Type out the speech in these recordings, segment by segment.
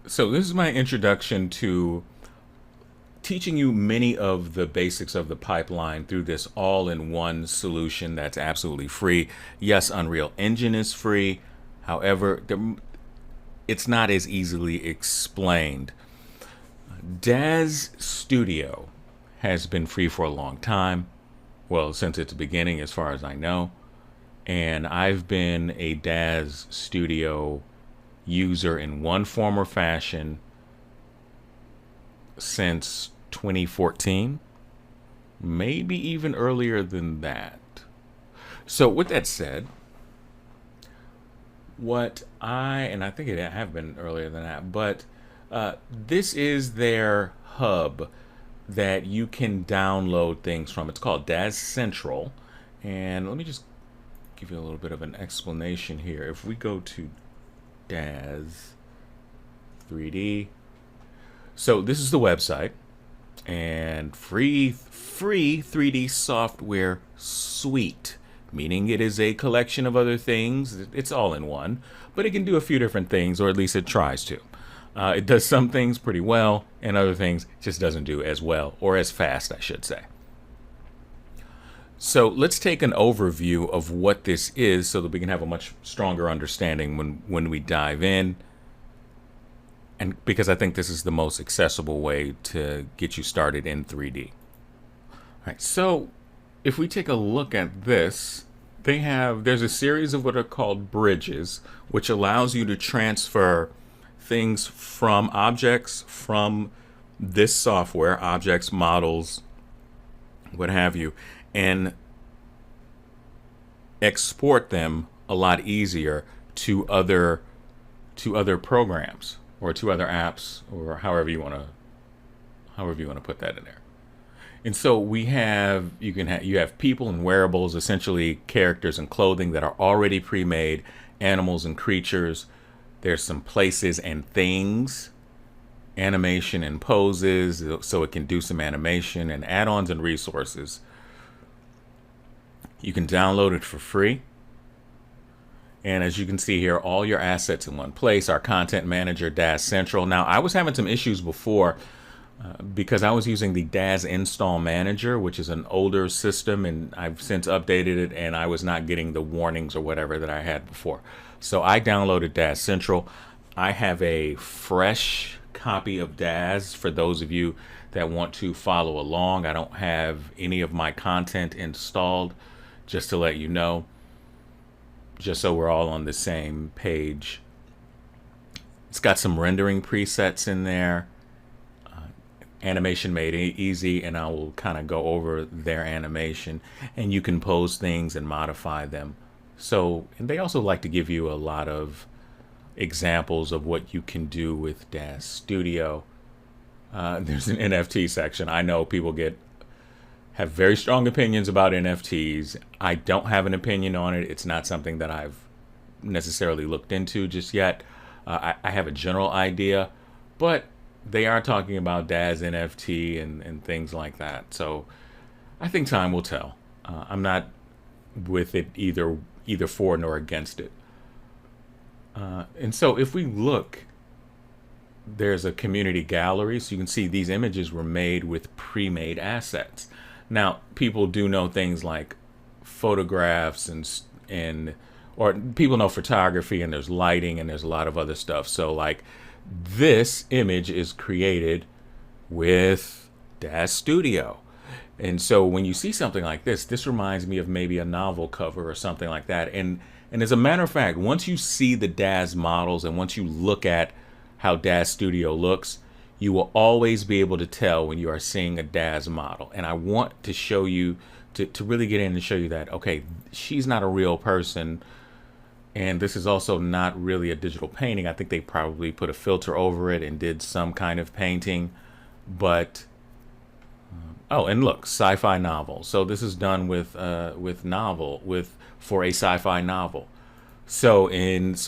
So this is my introduction to teaching you many of the basics of the pipeline through this all-in-one solution that's absolutely free. Yes, Unreal Engine is free. However, it's not as easily explained. DAZ Studio has been free for a long time. Well, since its beginning, as far as I know. And I've been a DAZ Studio user in one form or fashion since 2014, maybe even earlier than that. So, with that said, and I think it have been earlier than that, but this is their hub that you can download things from. It's called DAZ Central. And let me just give you a little bit of an explanation here. If we go to DAZ 3D, so this is the website, and free 3D software suite, meaning it is a collection of other things. It's all in one, but it can do a few different things, or at least it tries to. It does some things pretty well, and other things just doesn't do as well, or as fast, I should say. So let's take an overview of what this is so that we can have a much stronger understanding when we dive in. And because I think this is the most accessible way to get you started in 3D. All right, so if we take a look at this, there's a series of what are called bridges, which allows you to transfer things from objects from this software, objects, models, what have you, and export them a lot easier to other programs or to other apps, or however you want to put that in there. And so you have people and wearables, essentially characters and clothing that are already pre-made, animals and creatures. There's some places and things, animation and poses, so it can do some animation, and add-ons and resources. You can download it for free. And as you can see here, all your assets in one place. Our content manager, DAZ Central. Now, I was having some issues before because I was using the DAZ Install Manager, which is an older system, and I've since updated it, and I was not getting the warnings or whatever that I had before. So I downloaded DAZ Central. I have a fresh copy of DAZ for those of you that want to follow along. I don't have any of my content installed, just to let you know, just so we're all on the same page. It's got some rendering presets in there, animation made easy, and I will kind of go over their animation, and you can pose things and modify them. So, and they also like to give you a lot of examples of what you can do with DAZ Studio. There's an NFT section. I know people have very strong opinions about NFTs. I don't have an opinion on it. It's not something that I've necessarily looked into just yet. I have a general idea, but they are talking about DAZ NFT and things like that. So I think time will tell. I'm not with it either for nor against it. And so if we look, there's a community gallery, so you can see these images were made with pre-made assets. Now, people do know things like photographs or people know photography, and there's lighting, and there's a lot of other stuff. So like this image is created with DAZ Studio. And so when you see something like this reminds me of maybe a novel cover or something like that. And as a matter of fact, once you see the DAZ models and once you look at how DAZ Studio looks, you will always be able to tell when you are seeing a DAZ model. And I want to show you, to really get in and show you that, okay, she's not a real person. And this is also not really a digital painting. I think they probably put a filter over it and did some kind of painting. But, oh, and look, sci-fi novel. So this is done for a sci-fi novel. So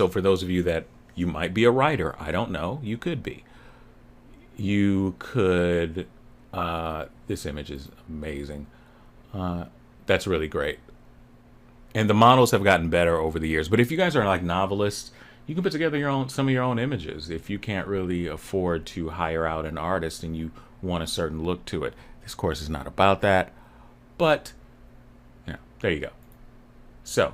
for those of you that you might be a writer, I don't know, you could be. You could, this image is amazing. That's really great. And the models have gotten better over the years. But if you guys are like novelists, you can put together some of your own images if you can't really afford to hire out an artist and you want a certain look to it. This course is not about that, but there you go. So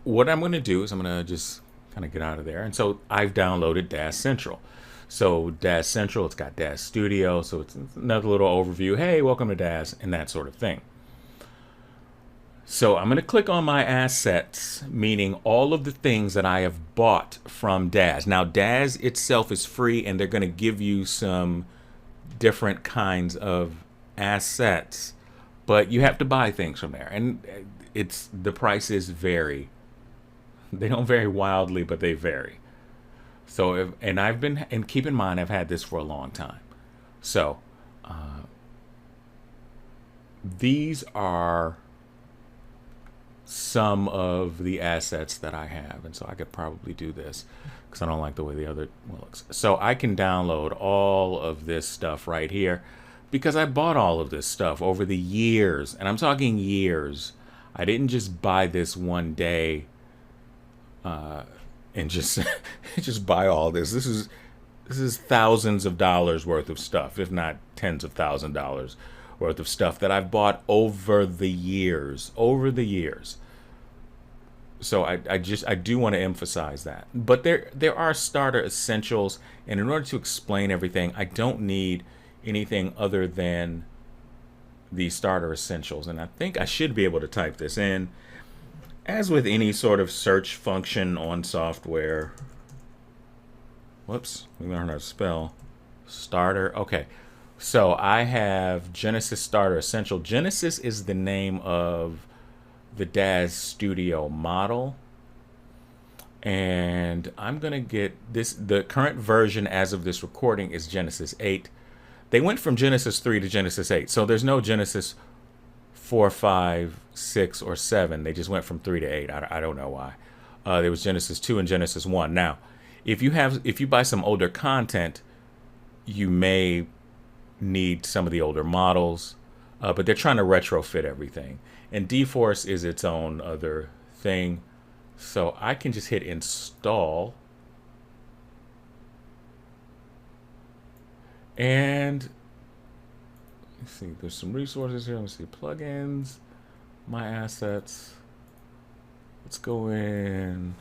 what I'm going to do is I'm going to just kind of get out of there. And so I've downloaded Dash Central. So Dash Central, it's got Dash Studio, so it's another little overview. Hey, welcome to Dash, and that sort of thing. So I'm going to click on my assets, meaning all of the things that I have bought from Dash. Now, Dash itself is free, and they're going to give you some different kinds of assets, but you have to buy things from there. And the prices vary. They don't vary wildly, but they vary. So, and keep in mind, I've had this for a long time. So, these are some of the assets that I have. And so I could probably do this because I don't like the way the other one looks. So I can download all of this stuff right here because I bought all of this stuff over the years. And I'm talking years. I didn't just buy this one day and just just buy all this. This is thousands of dollars worth of stuff, if not tens of thousands of dollars worth of stuff that I've bought over the years. So I do want to emphasize that. But there are starter essentials, and in order to explain everything, I don't need anything other than the starter essentials. And I think I should be able to type this in. As with any sort of search function on software, whoops, we learned how to spell starter. Okay, so I have Genesis Starter Essential. Genesis is the name of the Dash Studio model, and I'm gonna get this. The current version as of this recording is Genesis 8. They went from Genesis 3 to Genesis 8, so there's no Genesis 4, 5, 6, or 7. They just went from 3 to 8. I don't know why. There was Genesis 2 and Genesis 1. Now, if you buy some older content, you may need some of the older models, but they're trying to retrofit everything. And D-Force is its own other thing. So I can just hit install. And let's see, there's some resources here. Let me see, plugins, my assets. Let's go in.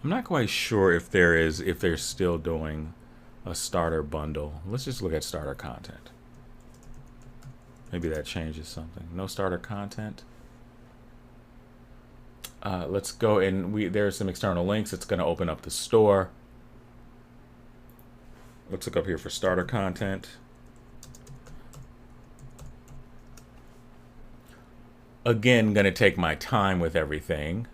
I'm not quite sure if they're still doing a starter bundle. Let's just look at starter content. Maybe that changes something. No starter content. Let's go and there's some external links. It's going to open up the store. Let's look up here for starter content. Again, going to take my time with everything.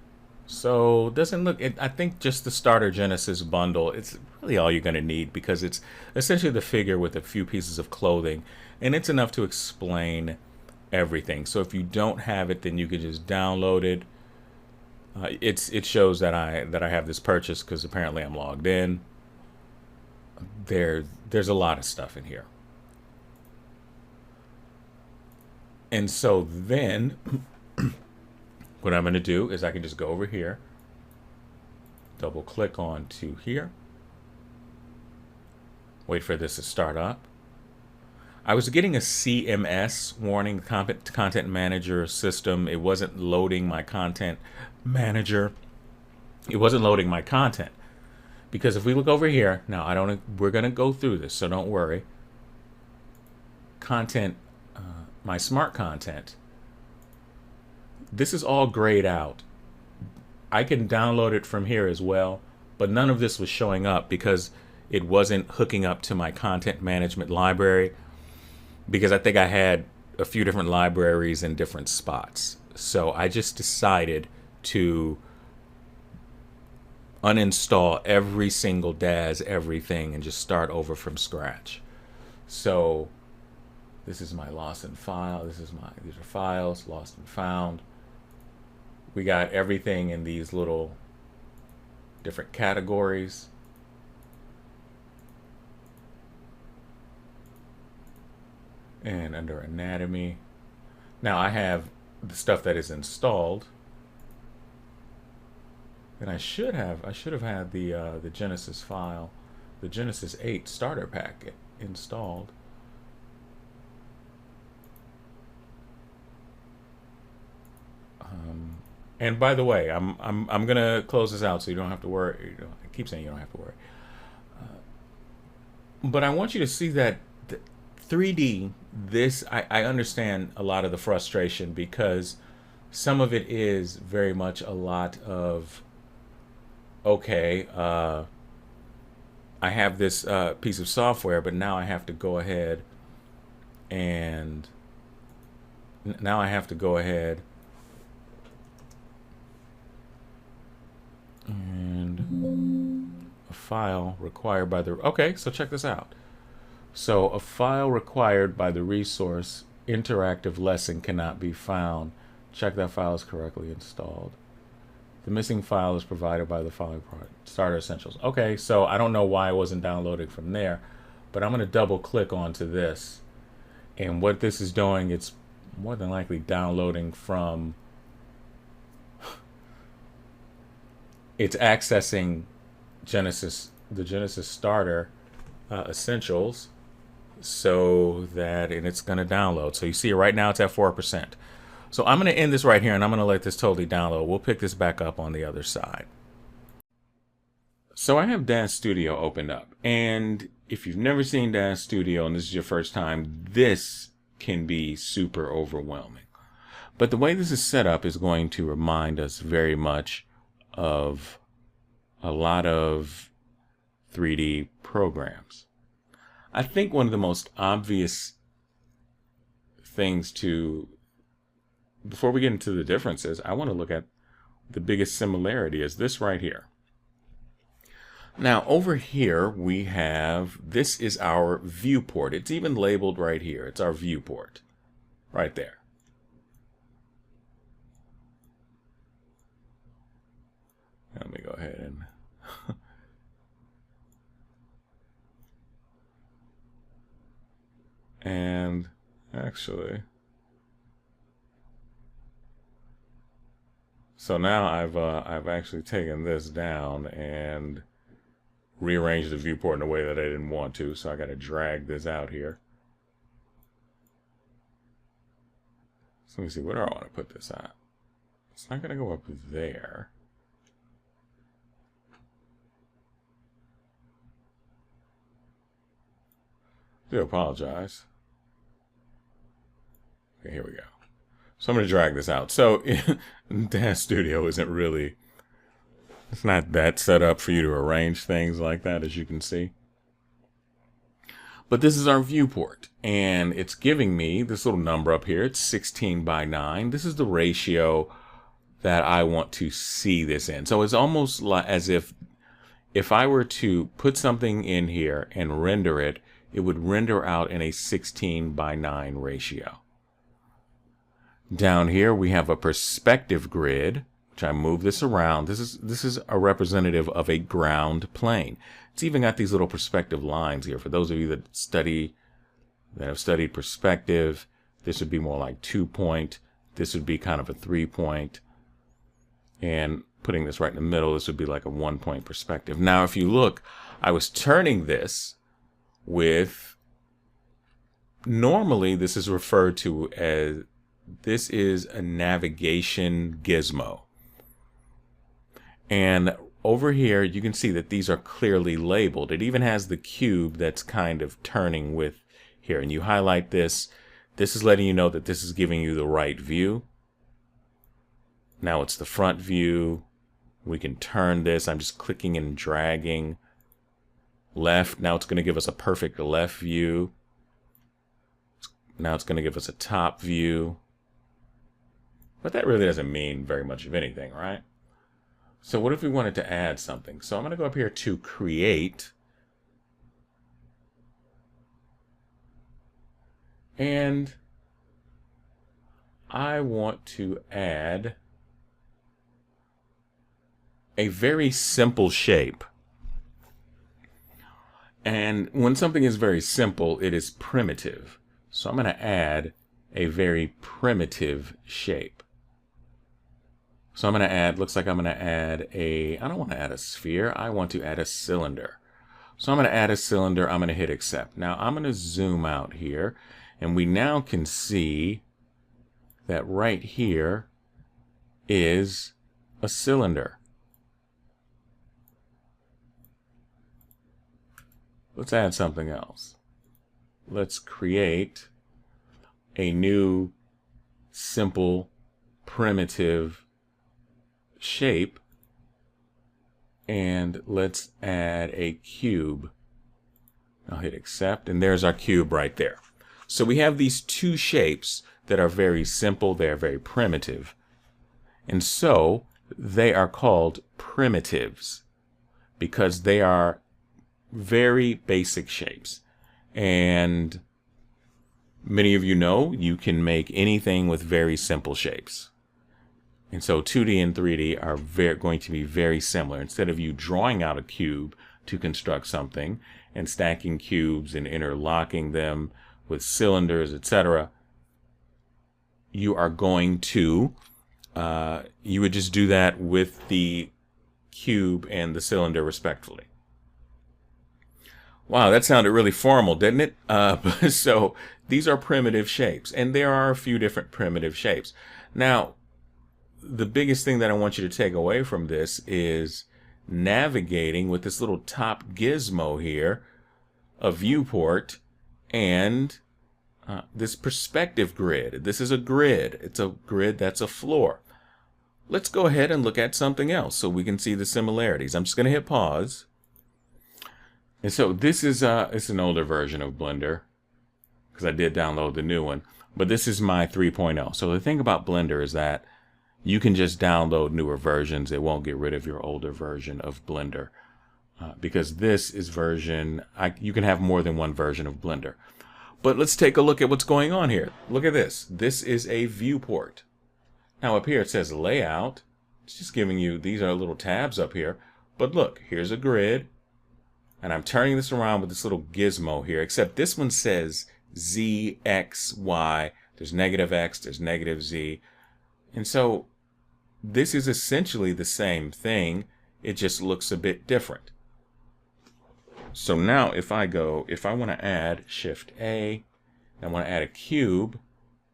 So doesn't look, I think just the starter Genesis bundle, it's really all you're going to need because it's essentially the figure with a few pieces of clothing, and it's enough to explain everything. So if you don't have it, then you can just download it. It shows that I have this purchase because apparently I'm logged in. There's a lot of stuff in here. And so then what I'm going to do is I can just go over here, double click on to here, wait for this to start up. I was getting a CMS warning, content manager system. It wasn't loading my content manager. It wasn't loading my content. Because if we look over here, now we're going to go through this, so don't worry. Content, my smart content. This is all grayed out. I can download it from here as well, but none of this was showing up because it wasn't hooking up to my content management library, because I think I had a few different libraries in different spots. So I just decided to uninstall every single Daz everything and just start over from scratch. So this is my lost and file. These are files, lost and found. We got everything in these little different categories. And under anatomy, now I have the stuff that is installed. And I should have had the Genesis file, the Genesis 8 starter pack installed. And by the way, I'm gonna close this out so you don't have to worry. I keep saying you don't have to worry, but I want you to see that 3D. This I understand a lot of the frustration because some of it is very much a lot of okay. I have this piece of software, but now I have to go ahead and now I have to go ahead and a file required by the okay, so check this out. So a file required by the resource interactive lesson cannot be found. Check that file is correctly installed. The missing file is provided by the following starter essentials. Okay, so I don't know why it wasn't downloading from there, but I'm going to double click onto this. And what this is doing, it's more than likely downloading from, it's accessing Genesis, the Genesis starter essentials, so that, and it's going to download. So you see right now it's at 4%. So I'm going to end this right here and I'm going to let this totally download. We'll pick this back up on the other side. So I have DAZ Studio opened up, and if you've never seen DAZ Studio and this is your first time, this can be super overwhelming. But the way this is set up is going to remind us very much of a lot of 3D programs. I think one of the most obvious things to, before we get into the differences, I want to look at the biggest similarity is this right here. Now over here we have, this is our viewport. It's even labeled right here. It's our viewport right there. Let me go ahead and and actually, so now I've actually taken this down and rearranged the viewport in a way that I didn't want to, so I got to drag this out here. So let me see, where do I want to put this at? It's not going to go up there. I do apologize. Okay, here we go. So I'm going to drag this out. So DAZ Studio isn't really, it's not that set up for you to arrange things like that, as you can see. But this is our viewport, and it's giving me this little number up here. It's 16 by 9. This is the ratio that I want to see this in. So it's almost like as if I were to put something in here and render it, it would render out in a 16 by 9 ratio. Down here we have a perspective grid, which I move this around. This is a representative of a ground plane. It's even got these little perspective lines here. For those of you that have studied perspective, this would be more like 2-point. This would be kind of a 3-point. And putting this right in the middle, this would be like a 1-point perspective. Now, if you look, I was turning this with, normally this is referred to as, this is a navigation gizmo. And over here, you can see that these are clearly labeled. It even has the cube that's kind of turning with here. And you highlight this. This is letting you know that this is giving you the right view. Now it's the front view. We can turn this. I'm just clicking and dragging left. Now it's going to give us a perfect left view. Now it's going to give us a top view. But that really doesn't mean very much of anything, right? So what if we wanted to add something? So I'm going to go up here to create. And I want to add a very simple shape. And when something is very simple, it is primitive. So I'm going to add a very primitive shape. So I'm going to add, looks like I'm going to add I don't want to add a sphere. I want to add a cylinder. So I'm going to add a cylinder. I'm going to hit accept. Now I'm going to zoom out here, and we now can see that right here is a cylinder. Let's add something else. Let's create a new simple primitive shape, and let's add a cube. I'll hit accept, and there's our cube right there. So we have these two shapes that are very simple, they're very primitive, and so they are called primitives because they are very basic shapes. And many of you know you can make anything with very simple shapes. And so 2D and 3D are going to be very similar. Instead of you drawing out a cube to construct something and stacking cubes and interlocking them with cylinders, etc., you are going to, you would just do that with the cube and the cylinder respectively. Wow, that sounded really formal, didn't it? So these are primitive shapes, and there are a few different primitive shapes. Now, the biggest thing that I want you to take away from this is navigating with this little top gizmo here, a viewport, and this perspective grid. This is a grid. It's a grid that's a floor. Let's go ahead and look at something else so we can see the similarities. I'm just going to hit pause. And so this is it's an older version of Blender because I did download the new one, but this is my 3.0. So the thing about Blender is that you can just download newer versions. It won't get rid of your older version of Blender because this is version, you can have more than one version of Blender. But let's take a look at what's going on here. Look at this. This is a viewport. Now up here it says layout. It's just giving you, these are little tabs up here. But look, here's a grid. And I'm turning this around with this little gizmo here, except this one says Z, X, Y. There's negative X, there's negative Z. And so this is essentially the same thing. It just looks a bit different. So now if I want to add Shift A, and I want to add a cube,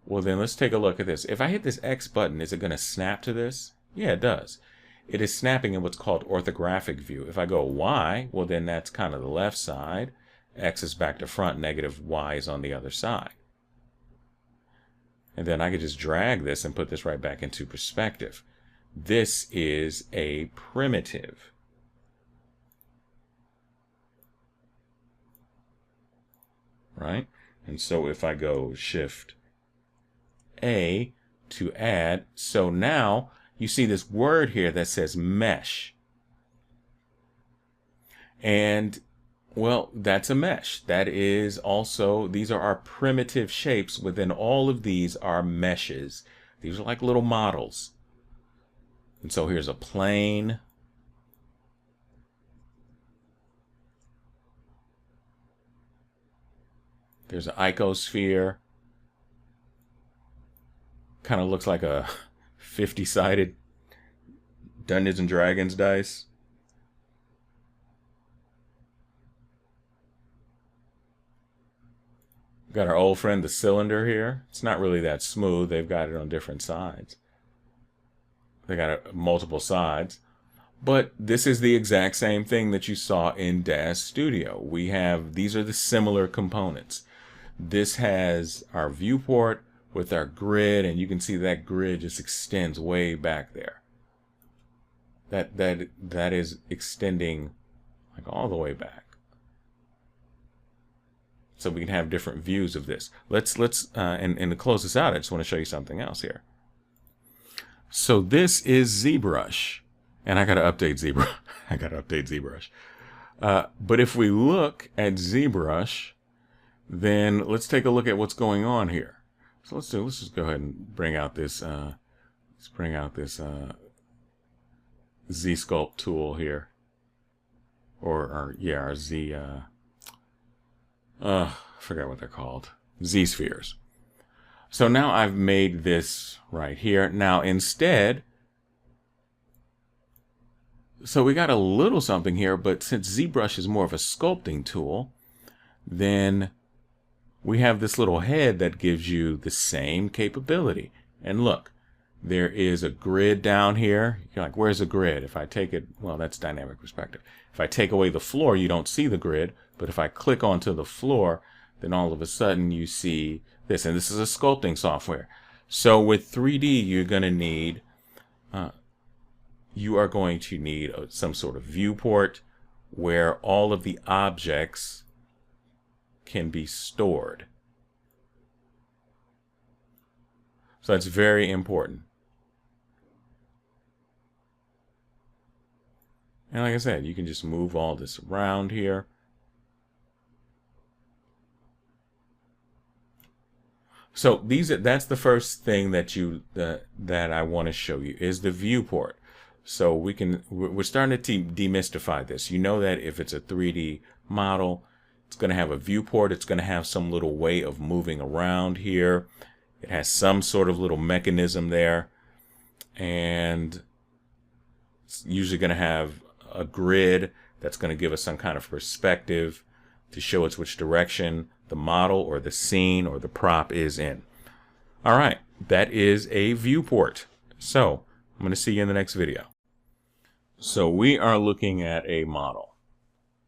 well then let's take a look at this. If I hit this X button, is it going to snap to this? Yeah, it does. It is snapping in what's called orthographic view. If I go Y, well then that's kind of the left side. X is back to front, negative Y is on the other side. And then I could just drag this and put this right back into perspective. This is a primitive. Right? And so if I go Shift A to add, so now you see this word here that says mesh. And well, that's a mesh. That is also, these are our primitive shapes. Within all of these are meshes. These are like little models. And so here's a plane. There's an icosphere. Kind of looks like a 50-sided Dungeons and Dragons dice. Got our old friend the cylinder here. It's not really that smooth. They've got it on different sides. They got it multiple sides. But this is the exact same thing that you saw in DAZ Studio. We have, these are the similar components. This has our viewport with our grid, and you can see that grid just extends way back there. That is extending like all the way back. So we can have different views of this. And to close this out, I just want to show you something else here. So this is ZBrush, and I got to update ZBrush. I got to update ZBrush. But if we look at ZBrush, then let's take a look at what's going on here. So let's just go ahead and bring out this Z-Sculpt tool here, or yeah, our Z. I forgot what they're called. Z-spheres. So now I've made this right here. Now instead, So we got a little something here, but since ZBrush is more of a sculpting tool, then we have this little head that gives you the same capability. And look, there is a grid down here. You're like, where's the grid? If I take it, well, that's dynamic perspective. If I take away the floor, you don't see the grid. But if I click onto the floor, then all of a sudden you see this. And this is a sculpting software. So with 3D, you're going to need, some sort of viewport where all of the objects can be stored. So that's very important. And like I said, you can just move all this around here. So that's the first thing that that I want to show you is the viewport. So we're starting to demystify this. You know that if it's a 3D model, it's going to have a viewport. It's going to have some little way of moving around here. It has some sort of little mechanism there. And it's usually going to have a grid that's going to give us some kind of perspective to show us which direction the model or the scene or the prop is in. All right, that is a viewport. So I'm going to see you in the next video. So we are looking at a model.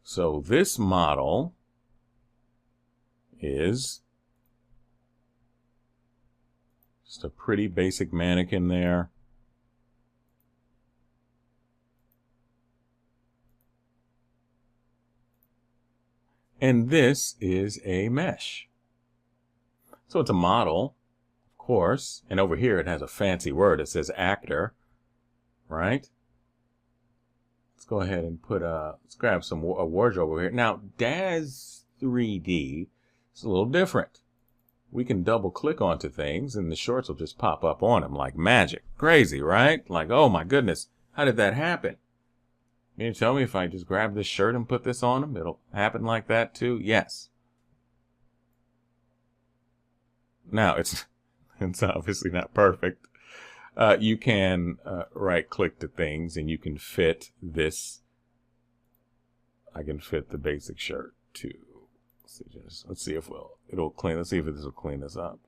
So this model is just a pretty basic mannequin there. And this is a mesh. So it's a model, of course, and over here it has a fancy word. It says actor, right? Let's go ahead and let's grab a wardrobe over here. Now, DAZ 3D is a little different. We can double click onto things and the shorts will just pop up on them like magic. Crazy, right? Like, oh my goodness, how did that happen? Can you tell me if I just grab this shirt and put this on them, it'll happen like that too? Yes. Now, it's obviously not perfect. You can right-click to things and you can fit this. I can fit the basic shirt too. Let's see if it'll clean. Let's see if this will clean this up.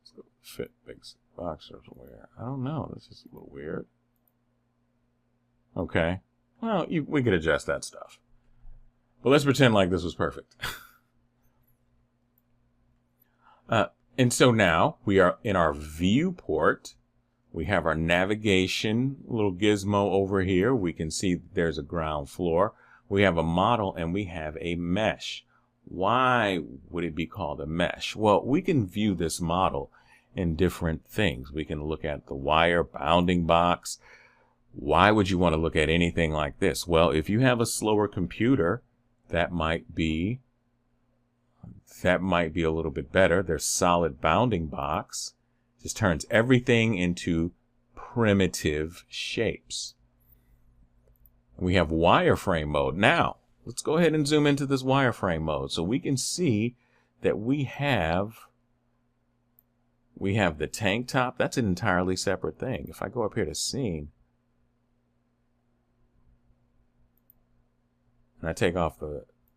Let's go fit basic boxers wear. I don't know. This is a little weird. Okay. Well, we could adjust that stuff. But let's pretend like this was perfect. And so now we are in our viewport. We have our navigation little gizmo over here. We can see there's a ground floor. We have a model and we have a mesh. Why would it be called a mesh? Well, we can view this model in different things. We can look at the wire bounding box. Why would you want to look at anything like this? Well, if you have a slower computer, that might be a little bit better. There's solid bounding box. Just turns everything into primitive shapes. We have wireframe mode. Now, let's go ahead and zoom into this wireframe mode so we can see that we have the tank top. That's an entirely separate thing. If I go up here to scene, and I take off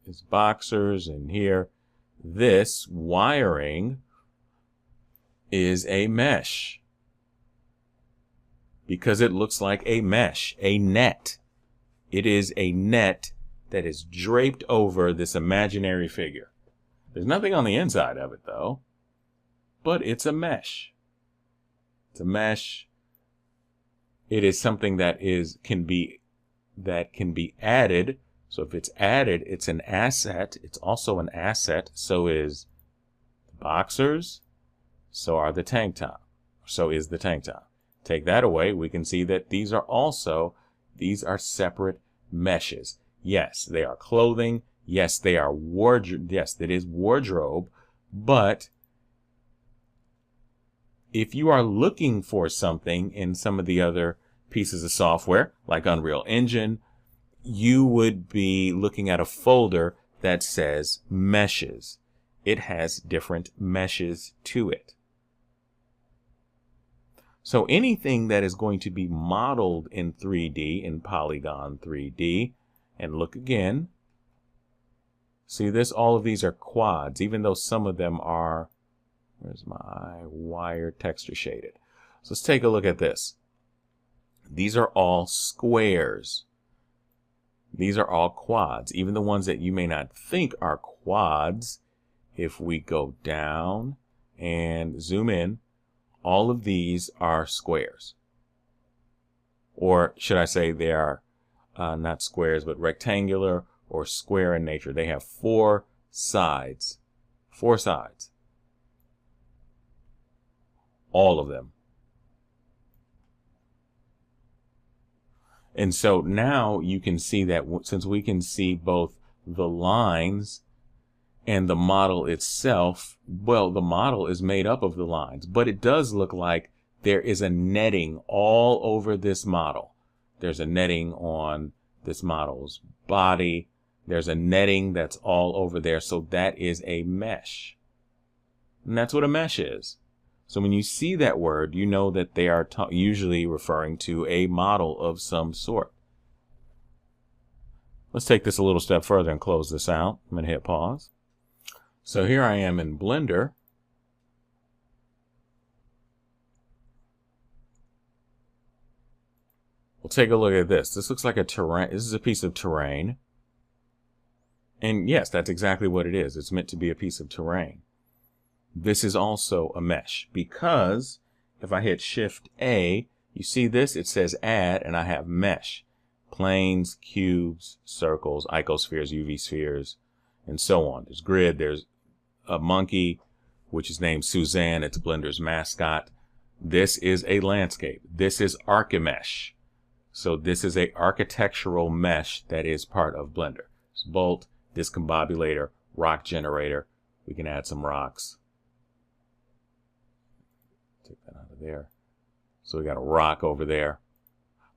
his boxers and here, this wiring is a mesh because it looks like a mesh, a net. It is a net that is draped over this imaginary figure. There's nothing on the inside of it though, but it's a mesh. It's a mesh. It is something that can be added. So if it's added, it's an asset. It's also an asset. So is the boxers. So are the tank top. So is the tank top. Take that away, we can see that these are separate meshes. Yes, they are clothing. Yes, they are wardrobe. Yes, that is wardrobe. But if you are looking for something in some of the other pieces of software, like Unreal Engine, you would be looking at a folder that says meshes. It has different meshes to it. So anything that is going to be modeled in 3D, in Polygon 3D, and look again, see this? All of these are quads, even though some of them are, where's my wire texture shaded? So let's take a look at this. These are all squares. These are all quads, even the ones that you may not think are quads. If we go down and zoom in, all of these are squares. Or should I say they are not squares, but rectangular or square in nature. They have four sides. Four sides. All of them. And so now you can see that since we can see both the lines and the model itself, well, the model is made up of the lines, but it does look like there is a netting all over this model. There's a netting on this model's body. There's a netting that's all over there. So that is a mesh. And that's what a mesh is. So when you see that word, you know that they are usually referring to a model of some sort. Let's take this a little step further and close this out. I'm going to hit pause. So here I am in Blender. We'll take a look at this. This looks like a terrain. This is a piece of terrain. And yes, that's exactly what it is. It's meant to be a piece of terrain. This is also a mesh because if I hit Shift A, you see this, it says add, and I have mesh. Planes, cubes, circles, icospheres, UV spheres, and so on. There's grid, there's a monkey, which is named Suzanne. It's Blender's mascot. This is a landscape. This is Archimesh. So this is a architectural mesh that is part of Blender. It's bolt, discombobulator, rock generator. We can add some rocks. Take that out of there. So we got a rock over there.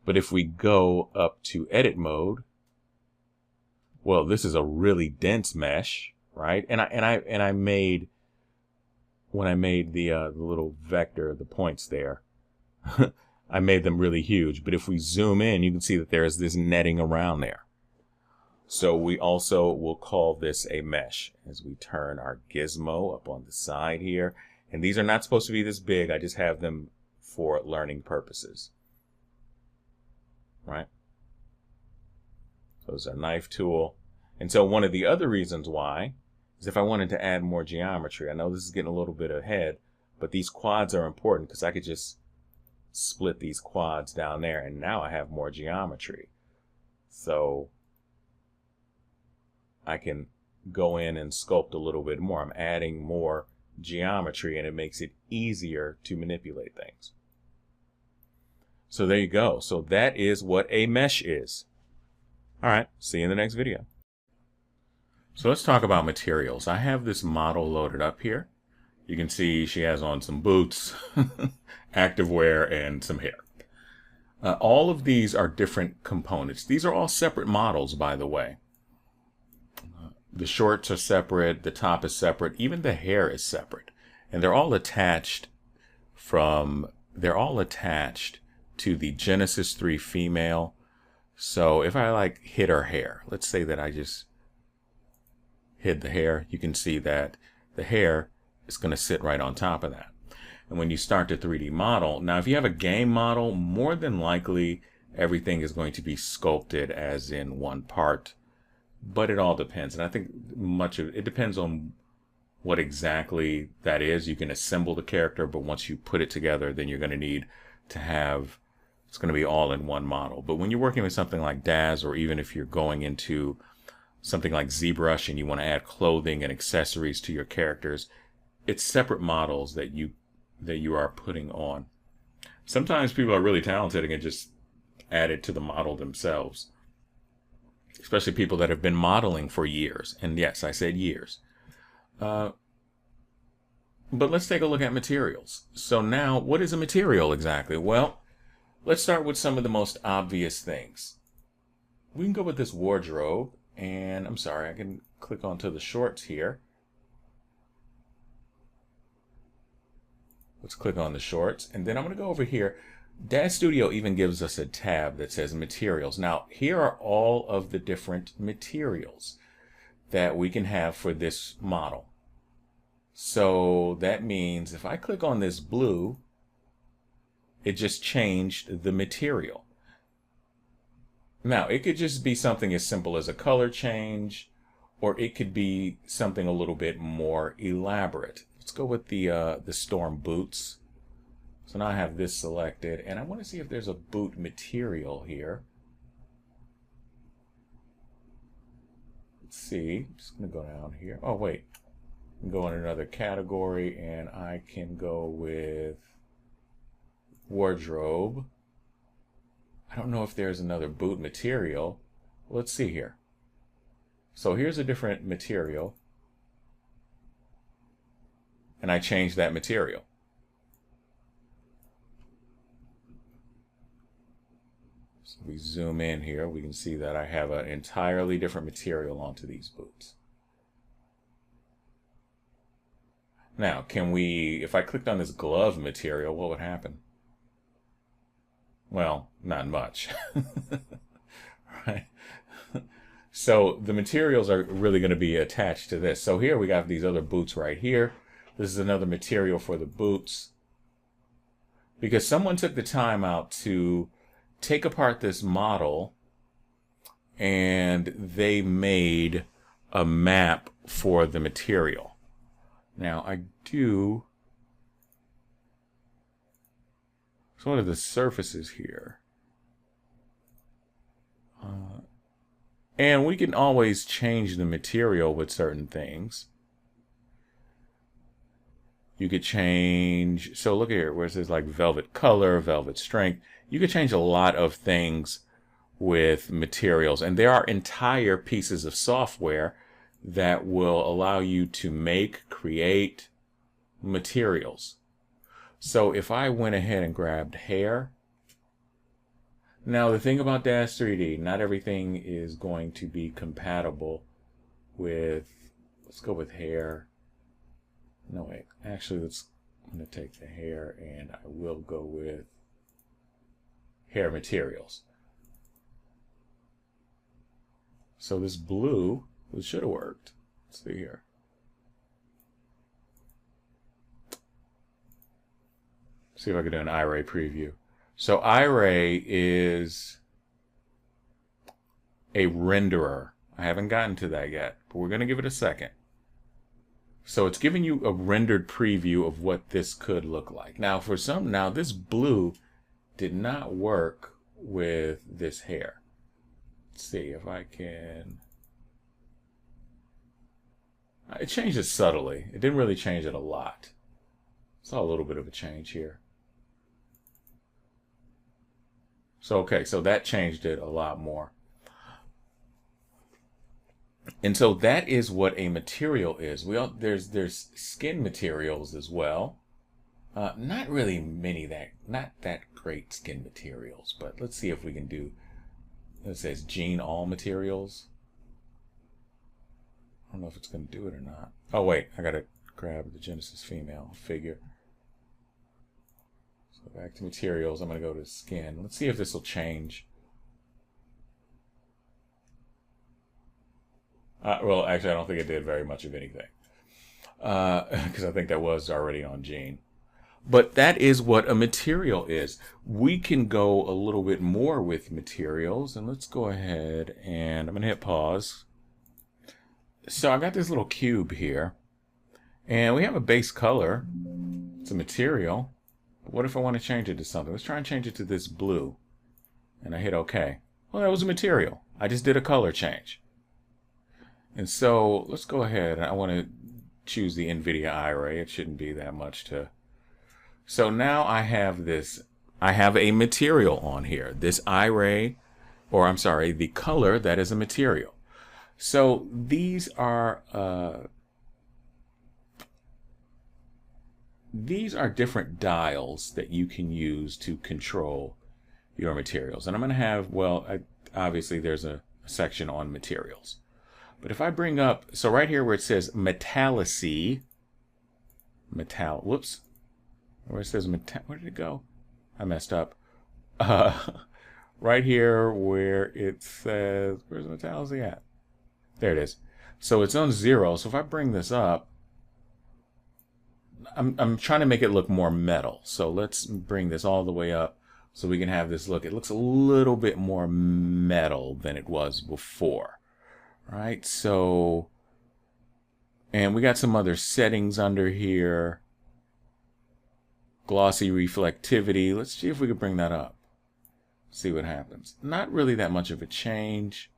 But if we go up to edit mode, well, this is a really dense mesh, right? And I made, when I made the little vector, the points there, I made them really huge. But if we zoom in, you can see that there is this netting around there. So we also will call this a mesh as we turn our gizmo up on the side here. And these are not supposed to be this big. I just have them for learning purposes. Right? So it's a knife tool. And so one of the other reasons why is if I wanted to add more geometry. I know this is getting a little bit ahead, but these quads are important because I could just split these quads down there and now I have more geometry. So I can go in and sculpt a little bit more. I'm adding more geometry and it makes it easier to manipulate things. So there you go. So that is what a mesh is. All right, see you in the next video. So let's talk about materials. I have this model loaded up here. You can see she has on some boots, activewear, and some hair. All of these are different components. These are all separate models, by the way. The shorts are separate, the top is separate, even the hair is separate. And they're all attached to the Genesis 3 female. So if I hit her hair, let's say that I just hid the hair, you can see that the hair is going to sit right on top of that. And when you start to 3D model, now if you have a game model, more than likely everything is going to be sculpted as in one part. But it all depends. And I think much of it depends on what exactly that is. You can assemble the character, but once you put it together, then you're going to need to have, it's going to be all in one model. But when you're working with something like Daz, or even if you're going into something like ZBrush and you want to add clothing and accessories to your characters, it's separate models that you are putting on. Sometimes people are really talented and can just add it to the model themselves. Especially people that have been modeling for years. And yes, I said years. But let's take a look at materials. So now, what is a material exactly? Well, let's start with some of the most obvious things. We can go with this wardrobe. And I'm sorry, I can click onto the shorts here. Let's click on the shorts, and then I'm going to go over here. DAZ Studio even gives us a tab that says materials. Now, here are all of the different materials that we can have for this model. So that means if I click on this blue, it just changed the material. Now, it could just be something as simple as a color change, or it could be something a little bit more elaborate. Let's go with the Storm boots. So now I have this selected, and I want to see if there's a boot material here. Let's see. I'm just going to go down here. Oh, wait. I can go in another category, and I can go with wardrobe. I don't know if there's another boot material. Let's see here. So here's a different material, and I changed that material. So if we zoom in here, we can see that I have an entirely different material onto these boots. Now, if I clicked on this glove material, what would happen? Well, not much. Right? So the materials are really going to be attached to this. So here we got these other boots right here. This is another material for the boots, because someone took the time out to take apart this model and they made a map for the material. Now so what are the surfaces here? And we can always change the material with certain things. You could change, so look here where it says like velvet color, velvet strength. You could change a lot of things with materials, and there are entire pieces of software that will allow you to create materials. So if I went ahead and grabbed hair, now the thing about DAZ 3D, not everything is going to be compatible with, let's go with hair. No, wait, actually I'm going to take the hair and I will go with hair materials. So this blue, it should have worked. Let's see here. See if I can do an iRay preview. So iRay is a renderer. I haven't gotten to that yet, but we're going to give it a second. So it's giving you a rendered preview of what this could look like. Now this blue did not work with this hair. Let's see if I can. It changed it subtly. It didn't really change it a lot. Saw a little bit of a change here. So, okay, so that changed it a lot more. And so that is what a material is. There's skin materials as well. Not really not that great skin materials, but let's see if we can do, it says Gene All materials. I don't know if it's going to do it or not. Oh, wait, I got to grab the Genesis female figure. So back to materials, I'm going to go to skin. Let's see if this will change. Well, actually, I don't think it did very much of anything. Because I think that was already on Gene. But that is what a material is. We can go a little bit more with materials. And let's go ahead and I'm going to hit pause. So I got this little cube here. And we have a base color. It's a material. But what if I want to change it to something? Let's try and change it to this blue. And I hit OK. Well, that was a material. I just did a color change. And so let's go ahead. I want to choose the NVIDIA iRay. It shouldn't be that much to. So now I have this. I have a material on here. This iRay, or I'm sorry, the color that is a material. So these are different dials that you can use to control your materials. And I'm going to have, well, obviously there's a section on materials. But if I bring up, so right here where it says whoops. where it says where did it go? I messed up. Uh, right here where it says, where's Metallic at? There it is. So it's on 0. So if I bring this up, I'm trying to make it look more metal. So let's bring this all the way up so we can have this look. It looks a little bit more metal than it was before. Right? So, and we got some other settings under here. Glossy reflectivity. Let's see if we can bring that up. See what happens. Not really that much of a change.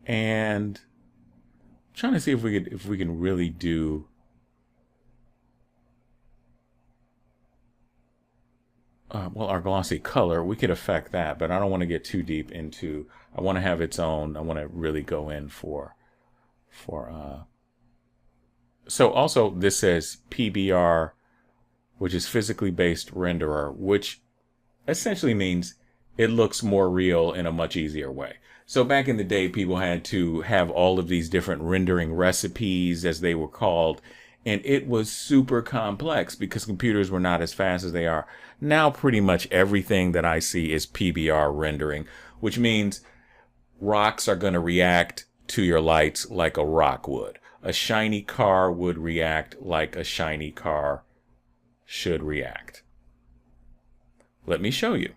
And I'm trying to see if we can really do well, our glossy color. We could affect that, but I don't want to get too deep into. I want to have its own. I want to really go in for. So also this says PBR, which is physically based renderer, which essentially means it looks more real in a much easier way. So back in the day, people had to have all of these different rendering recipes, as they were called, and it was super complex because computers were not as fast as they are. Now pretty much everything that I see is PBR rendering, which means rocks are going to react to your lights like a rock would. A shiny car would react like a shiny car should react. Let me show you.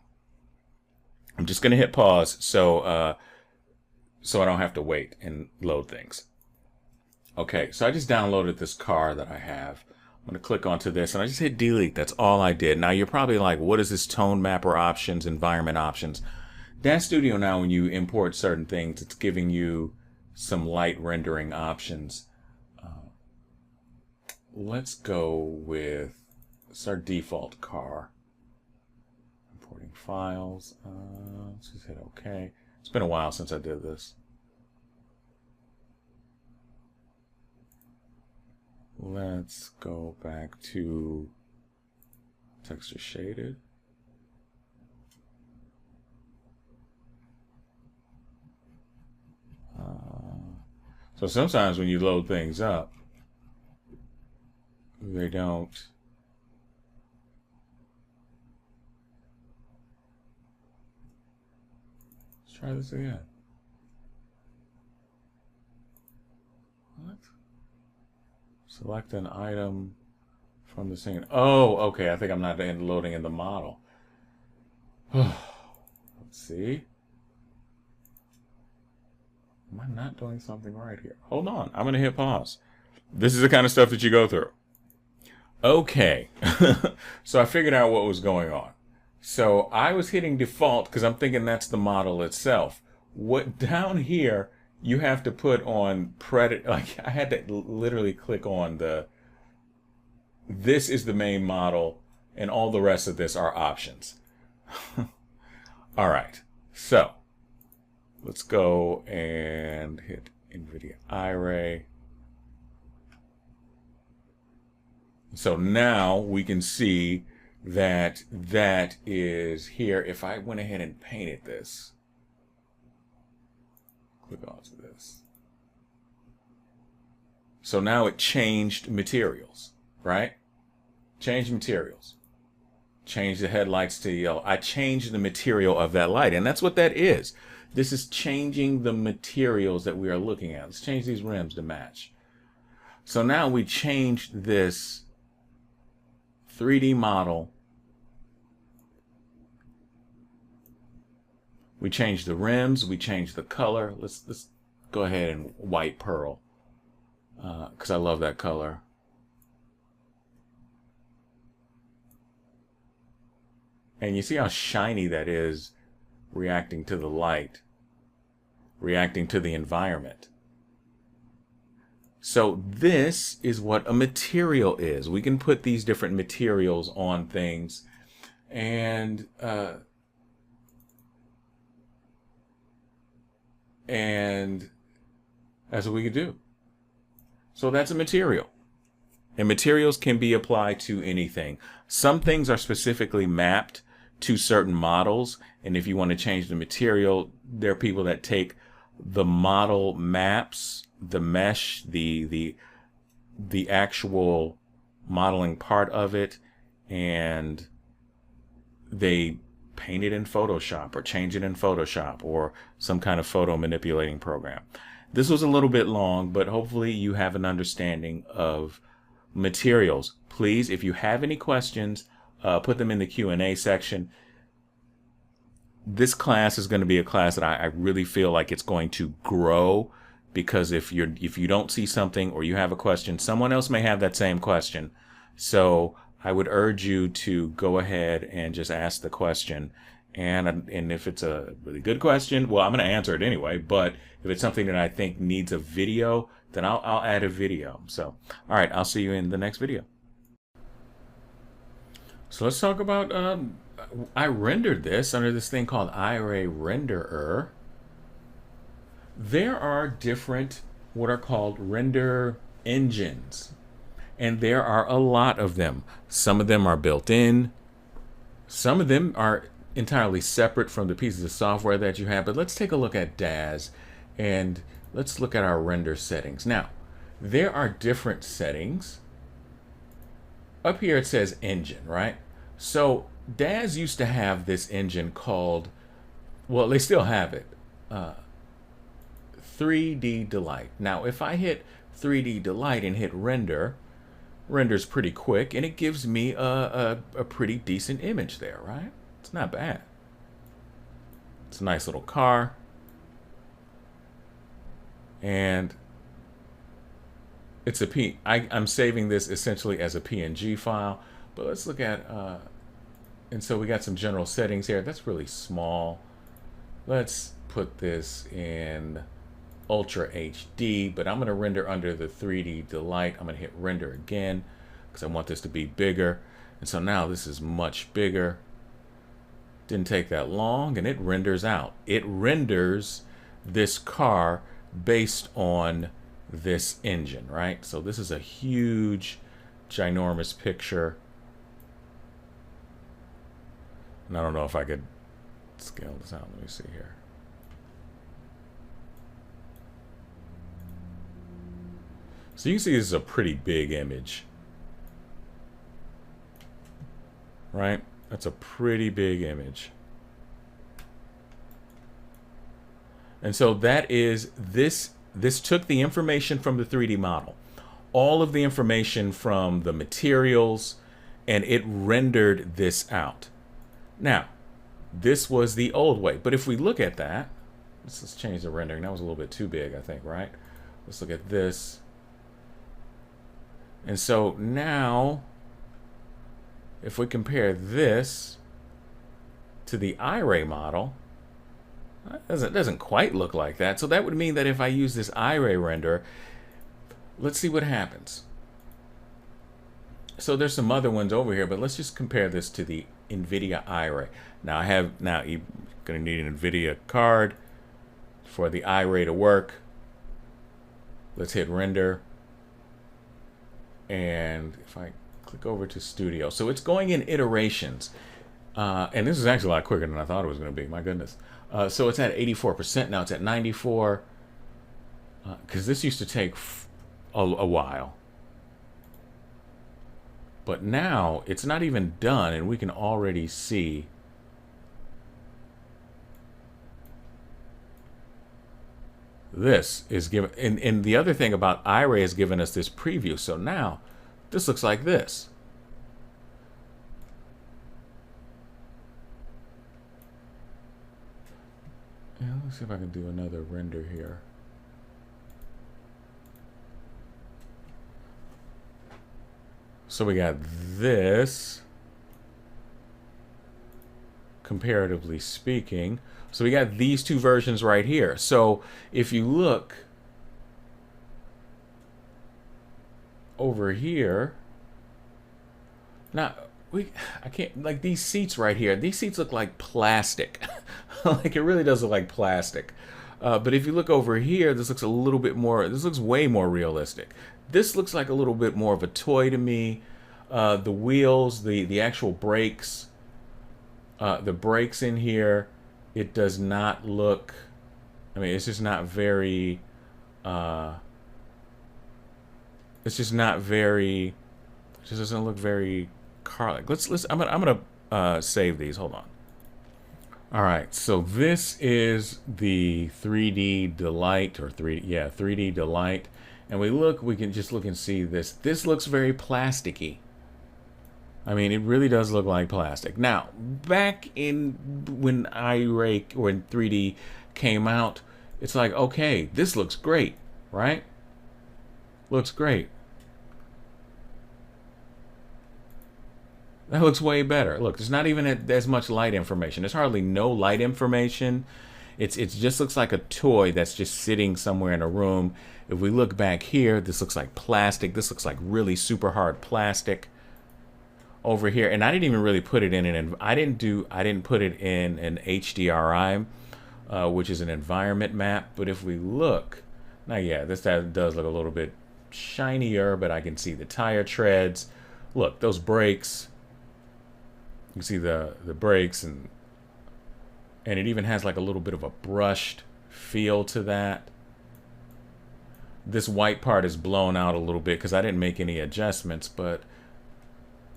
I'm just going to hit pause so I don't have to wait and load things. Okay, so I just downloaded this car that I have. I'm going to click onto this and I just hit delete. That's all I did. Now you're probably like, what is this tone mapper options, environment options? DAZ Studio now, when you import certain things, it's giving you some light rendering options. Let's go with, it's our default car. Importing files. Let's just hit OK. It's been a while since I did this. Let's go back to texture shaded. So sometimes when you load things up, they don't. Let's try this again. What? Select an item from the scene. Oh, okay. I think I'm not loading in the model. Let's see. Am I not doing something right here? Hold on. I'm going to hit pause. This is the kind of stuff that you go through. Okay. So I figured out what was going on. So I was hitting default because I'm thinking that's the model itself. What down here, you have to put on predator. Like I had to literally click on this is the main model and all the rest of this are options. All right. So let's go and hit NVIDIA iRay. So now we can see that that is here. If I went ahead and painted this, click onto this. So now it changed materials, right? Changed materials. Changed the headlights to yellow. I changed the material of that light, and that's what that is. This is changing the materials that we are looking at. Let's change these rims to match. So now we changed this 3D model. We changed the rims. We changed the color. Let's go ahead and white pearl because I love that color. And you see how shiny that is reacting to the light, reacting to the environment. So this is what a material is. We can put these different materials on things, and that's what we can do. So that's a material. And materials can be applied to anything. Some things are specifically mapped to certain models, and if you want to change the material, there are people that take the model maps, the mesh, the actual modeling part of it, and they paint it in Photoshop or change it in Photoshop or some kind of photo manipulating program. This was a little bit long, but hopefully you have an understanding of materials. Please, if you have any questions, put them in the Q&A section. This class is going to be a class that I really feel like it's going to grow, because if you don't see something or you have a question, someone else may have that same question. So I would urge you to go ahead and just ask the question. And if it's a really good question, well, I'm going to answer it anyway. But if it's something that I think needs a video, then I'll add a video. So, all right, I'll see you in the next video. So let's talk about, I rendered this under this thing called iRay Renderer. There are different what are called render engines, and there are a lot of them. Some of them are built in, some of them are entirely separate from the pieces of software that you have. But let's take a look at DAZ, and let's look at our render settings. Now, there are different settings. Up here it says engine, right? So DAZ used to have this engine called, well, they still have it, 3D Delight. Now, if I hit 3D Delight and hit render, renders pretty quick, and it gives me a pretty decent image there, right? It's not bad. It's a nice little car. And it's I'm saving this essentially as a PNG file, but let's look at, and so we got some general settings here. That's really small. Let's put this in Ultra HD, but I'm going to render under the 3D Delight. I'm going to hit render again because I want this to be bigger. And so now this is much bigger. Didn't take that long, and it renders out. It renders this car based on this engine, right? So this is a huge, ginormous picture. And I don't know if I could scale this out. Let me see here. So you can see this is a pretty big image, right? That's a pretty big image. And so that is this took the information from the 3D model, all of the information from the materials, and it rendered this out. Now, this was the old way, but if we look at that, let's change the rendering. That was a little bit too big, I think, right? Let's look at this. And so now, if we compare this to the iRay model, it doesn't quite look like that. So that would mean that if I use this iRay render, let's see what happens. So there's some other ones over here, but let's just compare this to the NVIDIA iRay. Now you're going to need an NVIDIA card for the iRay to work. Let's hit render. And if I click over to Studio, so it's going in iterations. And this is actually a lot quicker than I thought it was going to be. My goodness. So it's at 84%. Now it's at 94%. Because this used to take a while. But now it's not even done, and we can already see this is given. And the other thing about iRay has given us this preview. So now this looks like this. Yeah, let's see if I can do another render here. So we got this, comparatively speaking. So we got these two versions right here. So if you look over here, now I can't, like these seats right here, these seats look like plastic. Like it really does look like plastic. But if you look over here, this looks a little bit more, this looks way more realistic. This looks like a little bit more of a toy to me. The wheels, the actual brakes, the brakes in here, it does not look I mean, it's just not very. Uh, it's just not very. It just doesn't look very car-like. Let's. I'm gonna save these. Hold on. All right. So this is the 3D Delight or 3D Delight, and we can just look and see this. This looks very plasticky. I mean, it really does look like plastic. Now, back in when iRay or when 3D came out, it's like, okay, this looks great, right? Looks great. That looks way better. Look, there's not even as much light information. There's hardly no light information. It just looks like a toy that's just sitting somewhere in a room. If we look back here, this looks like plastic. This looks like really super hard plastic over here. And I didn't even really put it in I didn't put it in an HDRI, which is an environment map. But if we look, now yeah, that does look a little bit shinier, but I can see the tire treads. Look, those brakes. You can see the brakes, and it even has like a little bit of a brushed feel to that. This white part is blown out a little bit because I didn't make any adjustments, but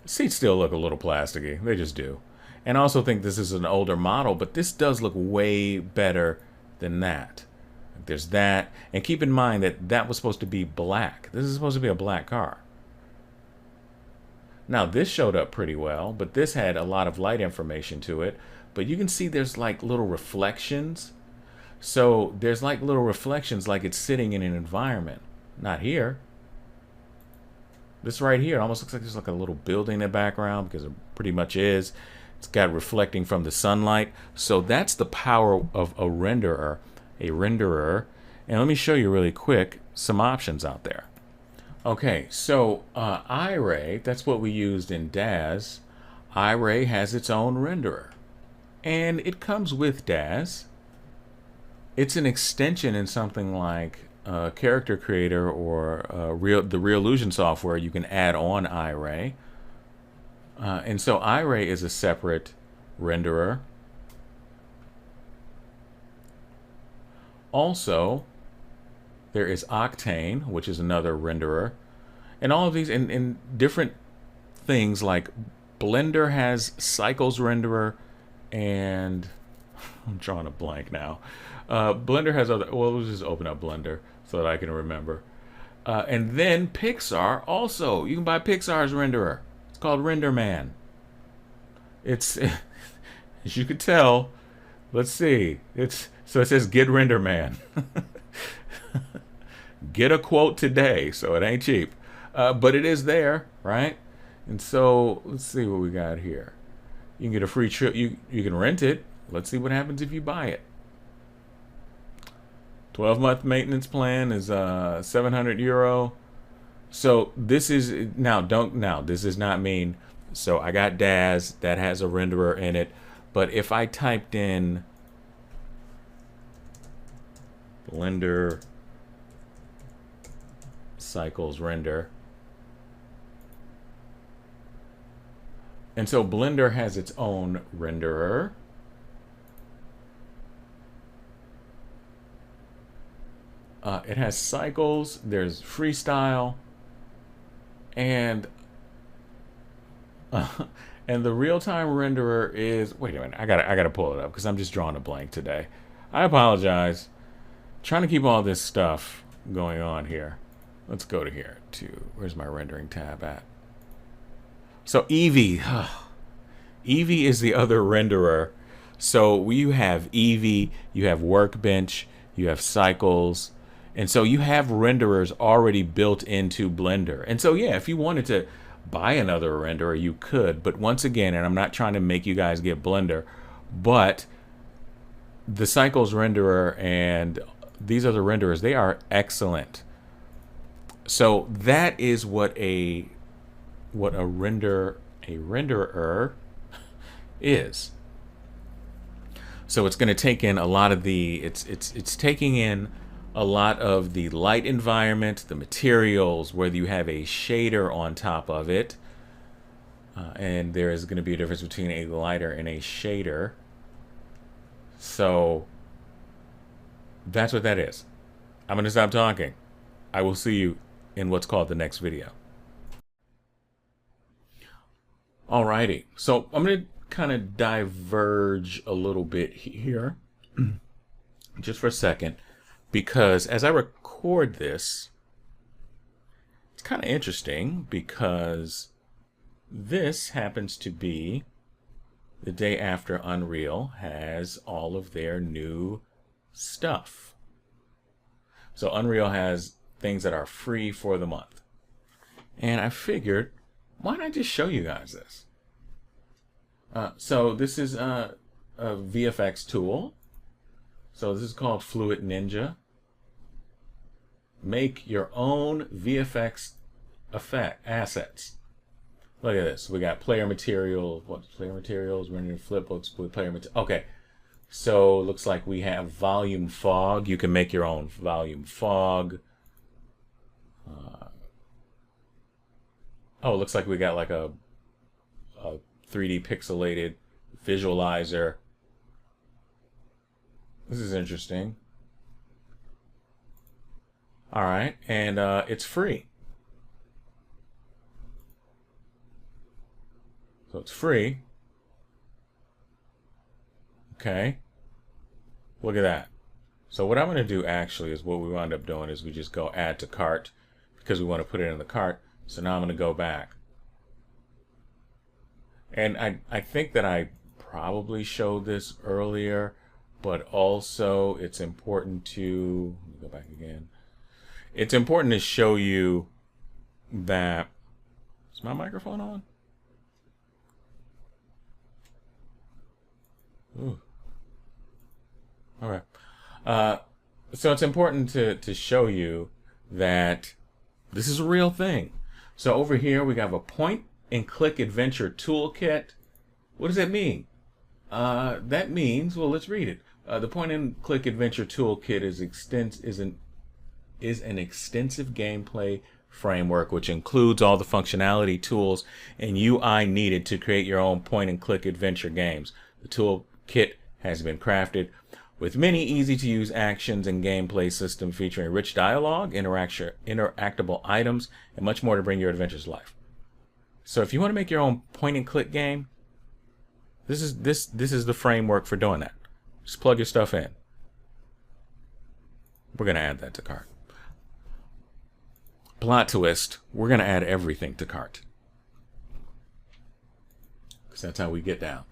the seats still look a little plasticky. They just do. And I also think this is an older model, but this does look way better than that. There's that. And keep in mind that that was supposed to be black. This is supposed to be a black car. Now, this showed up pretty well, but this had a lot of light information to it. But you can see there's like little reflections. So there's like little reflections like it's sitting in an environment. Not here. This right here almost looks like there's like a little building in the background, because it pretty much is. It's got reflecting from the sunlight. So that's the power of a renderer. And let me show you really quick some options out there. Okay, so iRay, that's what we used in DAZ. iRay has its own renderer, and it comes with DAZ. It's an extension in something like Character Creator or the Reallusion software. You can add on iRay. And so iRay is a separate renderer. Also, there is Octane, which is another renderer. And all of these in different things, like Blender has Cycles renderer, and I'm drawing a blank now. Blender has other, well, let's just open up Blender so that I can remember. And then Pixar also, you can buy Pixar's renderer. It's called RenderMan. It's, as you could tell, let's see, so it says get RenderMan. Get a quote today, so it ain't cheap. But it is there, right? And so let's see what we got here. You can get a free trip. You can rent it. Let's see what happens if you buy it. 12-month maintenance plan is €700. So this is this does not mean, so I got DAZ that has a renderer in it, but if I typed in Blender Cycles render, and so Blender has its own renderer. It has cycles, there's freestyle, and the real-time renderer is, wait a minute, I gotta pull it up because I'm just drawing a blank today. I apologize. Trying to keep all this stuff going on here. Let's go to here to, where's my rendering tab at? So Eevee. Eevee is the other renderer. So you have Eevee, you have Workbench, you have Cycles, and so you have renderers already built into Blender. And so yeah, if you wanted to buy another renderer, you could. But once again, and I'm not trying to make you guys get Blender, but the Cycles renderer and these other renderers, they are excellent. So that is what a renderer is. So it's going to take in a lot of the, it's taking in a lot of the light environment, the materials, whether you have a shader on top of it, and there is going to be a difference between a lighter and a shader. So That's what that is. I'm going to stop talking. I will see you in what's called the next video. Alrighty. So I'm going to kind of diverge a little bit here just for a second, because as I record this, it's kind of interesting because this happens to be the day after Unreal has all of their new stuff. So Unreal has things that are free for the month. And I figured, why not just show you guys this? So this is a VFX tool. So this is called Fluid Ninja. Make your own VFX effect assets. Look at this. We got player material. What's player materials? Rendering flipbooks with player material. Okay. So looks like we have volume fog. You can make your own volume fog. Oh, it looks like we got like a 3D pixelated visualizer. This is interesting. All right, and it's free. So it's free. Okay. Look at that. So what I'm going to do actually is what we wound up doing is we just go add to cart because we want to put it in the cart. So now I'm going to go back. And I think that I probably showed this earlier, but also it's important to, let me go back again. It's important to show you that, is my microphone on? Ooh. All right. So it's important to show you that this is a real thing. So over here we have a point and click adventure toolkit. What does that mean? That means, well, let's read it. The point and click adventure toolkit is an extensive gameplay framework which includes all the functionality, tools, and UI needed to create your own point and click adventure games. The toolkit has been crafted with many easy-to-use actions and gameplay system featuring rich dialogue, interactable items, and much more to bring your adventures to life. So if you want to make your own point-and-click game, this is the framework for doing that. Just plug your stuff in. We're going to add that to cart. Plot twist, we're going to add everything to cart. Because that's how we get down.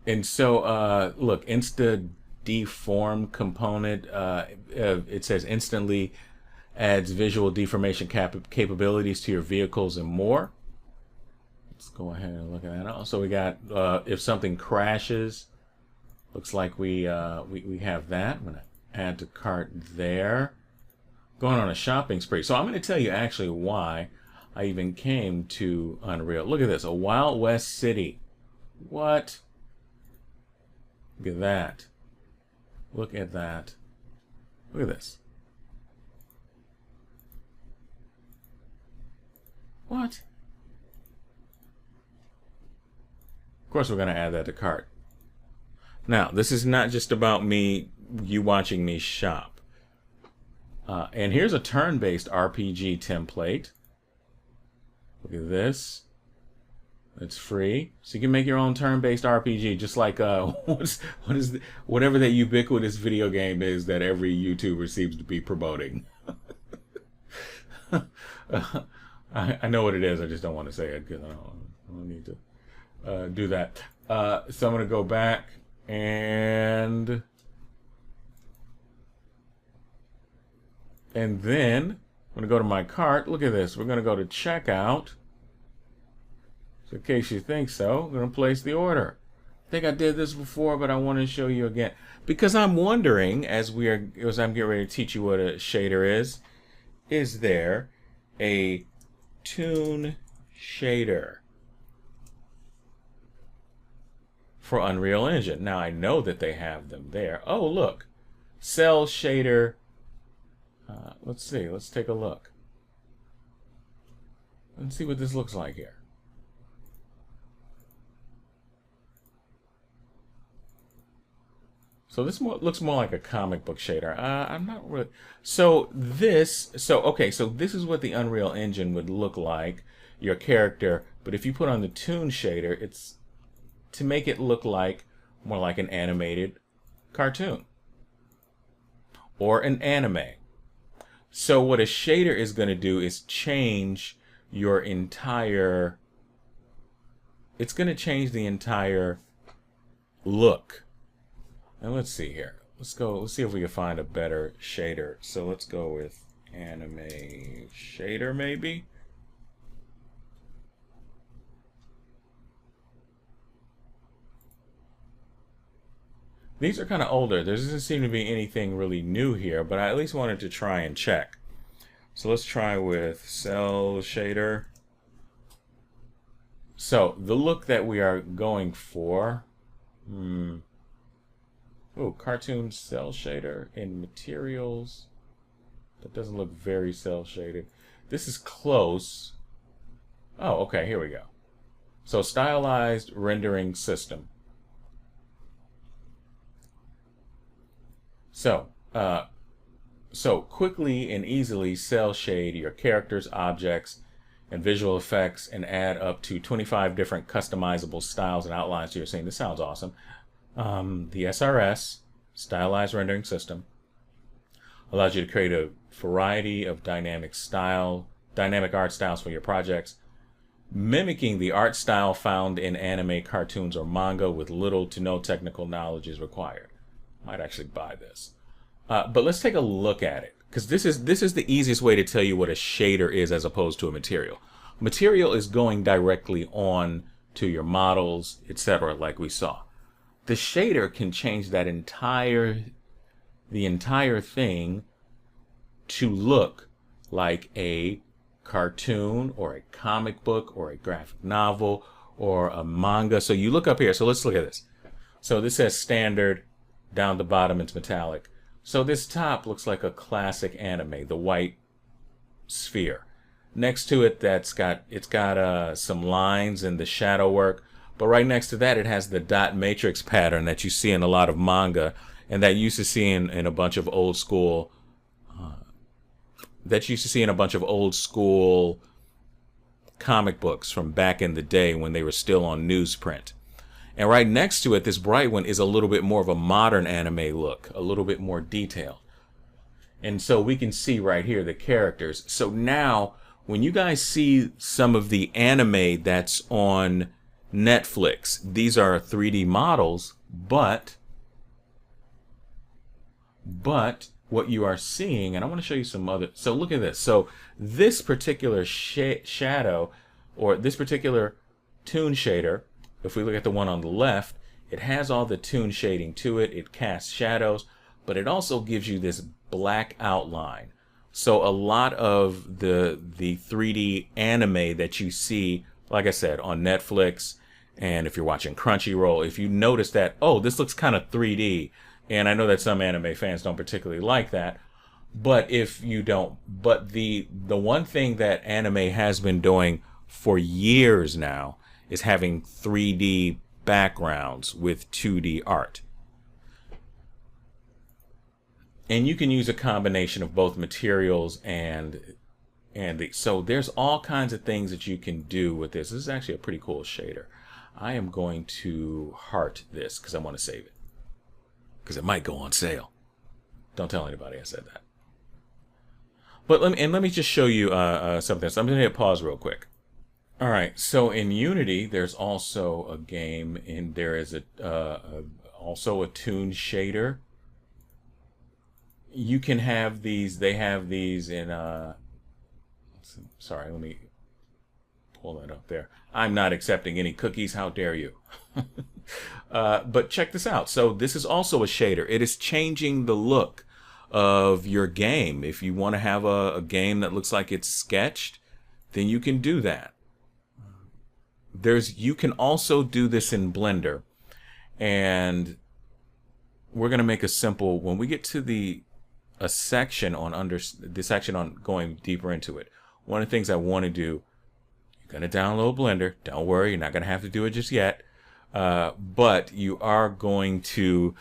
And so, look, Insta Deform component, it says instantly adds visual deformation capabilities to your vehicles and more. Let's go ahead and look at that. Also, we got, if something crashes, looks like we have that. I'm going to add to cart there. Going on a shopping spree. So I'm going to tell you actually why I even came to Unreal. Look at this, a Wild West city. What? Look at that. Look at that. Look at this. What? Of course we're going to add that to cart. Now, this is not just about you watching me shop. And here's a turn-based RPG template. Look at this. It's free, so you can make your own turn-based RPG, just like whatever that ubiquitous video game is that every YouTuber seems to be promoting. I know what it is. I just don't want to say it because I don't need to do that. So I'm going to go back and then I'm going to go to my cart. Look at this. We're going to go to checkout. So in case you think so, I'm going to place the order. I think I did this before, but I want to show you again. Because I'm wondering, as I'm getting ready to teach you what a shader is there a toon shader for Unreal Engine? Now, I know that they have them there. Oh, look. Cell shader. Let's see. Let's take a look. Let's see what this looks like here. So this looks more like a comic book shader. I'm not really. Okay, so this is what the Unreal Engine would look like, your character. But if you put on the Toon shader, it's to make it look like more like an animated cartoon or an anime. So what a shader is going to do is change your entire. It's going to change the entire look. And let's see here. Let's see if we can find a better shader. So let's go with anime shader maybe. These are kind of older. There doesn't seem to be anything really new here, but I at least wanted to try and check. So let's try with cell shader. So the look that we are going for, cartoon cell shader in materials. That doesn't look very cell shaded. This is close. Oh, okay, here we go. So stylized rendering system. So quickly and easily cell shade your characters, objects, and visual effects, and add up to 25 different customizable styles and outlines to your scene. This sounds awesome. The SRS, Stylized Rendering System, allows you to create a variety of dynamic art styles for your projects, mimicking the art style found in anime, cartoons, or manga with little to no technical knowledge is required. Might actually buy this. But let's take a look at it, because this is the easiest way to tell you what a shader is as opposed to a material. Material is going directly on to your models, etc., like we saw. The shader can change the entire thing to look like a cartoon or a comic book or a graphic novel or a manga. So you look up here. So let's look at this. So this says standard. Down the bottom it's metallic. So this top looks like a classic anime, the white sphere. Next to it, it's got some lines and the shadow work. But right next to that, it has the dot matrix pattern that you see in a lot of manga, and that you used to see in a bunch of old school. Comic books from back in the day when they were still on newsprint. And right next to it, this bright one is a little bit more of a modern anime look, a little bit more detailed. And so we can see right here the characters. So now, when you guys see some of the anime that's on Netflix, these are 3D models, but what you are seeing, and I want to show you some other. So look at this. So this particular shadow, or this particular toon shader, if we look at the one on the left, it has all the toon shading to it. It casts shadows, but it also gives you this black outline. So a lot of the 3D anime that you see, like I said, on Netflix, and if you're watching Crunchyroll, if you notice that, oh, this looks kind of 3D, and I know that some anime fans don't particularly like that, but if you don't, but the one thing that anime has been doing for years now is having 3D backgrounds with 2D art. And you can use a combination of both materials so there's all kinds of things that you can do with this. This is actually a pretty cool shader. I am going to heart this because I want to save it, because it might go on sale. Don't tell anybody I said that. But let me just show you something. So I'm going to hit pause real quick. All right, so in Unity, there's also a game, and there is also a toon shader. You can have these. They have these in. Sorry, let me pull that up there. I'm not accepting any cookies. How dare you? But check this out. So this is also a shader. It is changing the look of your game. If you want to have a game that looks like it's sketched, then you can do that. You can also do this in Blender, and we're going to make a simple, when we get to a section on going deeper into it, one of the things I want to do, you're going to download Blender. Don't worry, you're not going to have to do it just yet, but you are going to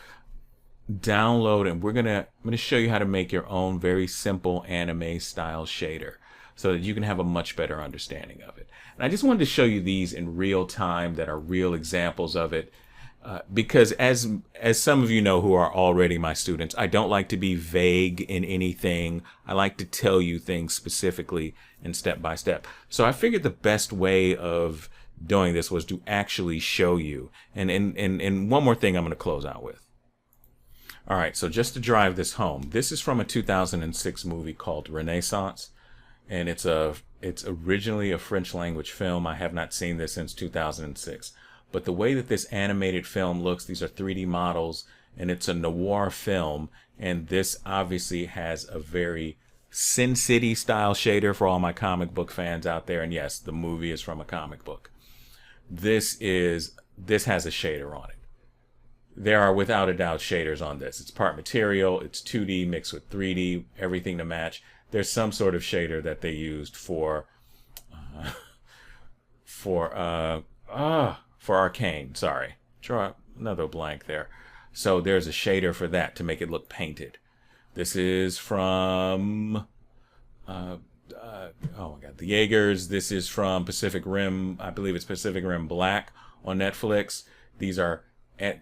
download, and I'm gonna show you how to make your own very simple anime style shader so that you can have a much better understanding of it. And I just wanted to show you these in real time that are real examples of it. Because as some of you know who are already my students, I don't like to be vague in anything. I like to tell you things specifically and step by step. So I figured the best way of doing this was to actually show you. And one more thing I'm going to close out with. All right, so just to drive this home, this is from a 2006 movie called Renaissance, and it's originally a French language film. I have not seen this since 2006. But the way that this animated film looks, these are 3D models, and it's a noir film, and this obviously has a very Sin City style shader for all my comic book fans out there. And yes, the movie is from a comic book. This has a shader on it. There are without a doubt shaders on this. It's part material, it's 2D mixed with 3D, everything to match. There's some sort of shader that they used for Arcane. Sorry, draw another blank there. So there's a shader for that to make it look painted. This is from oh my god, the Jaegers. This is from Pacific Rim. I believe it's Pacific Rim Black on Netflix. These are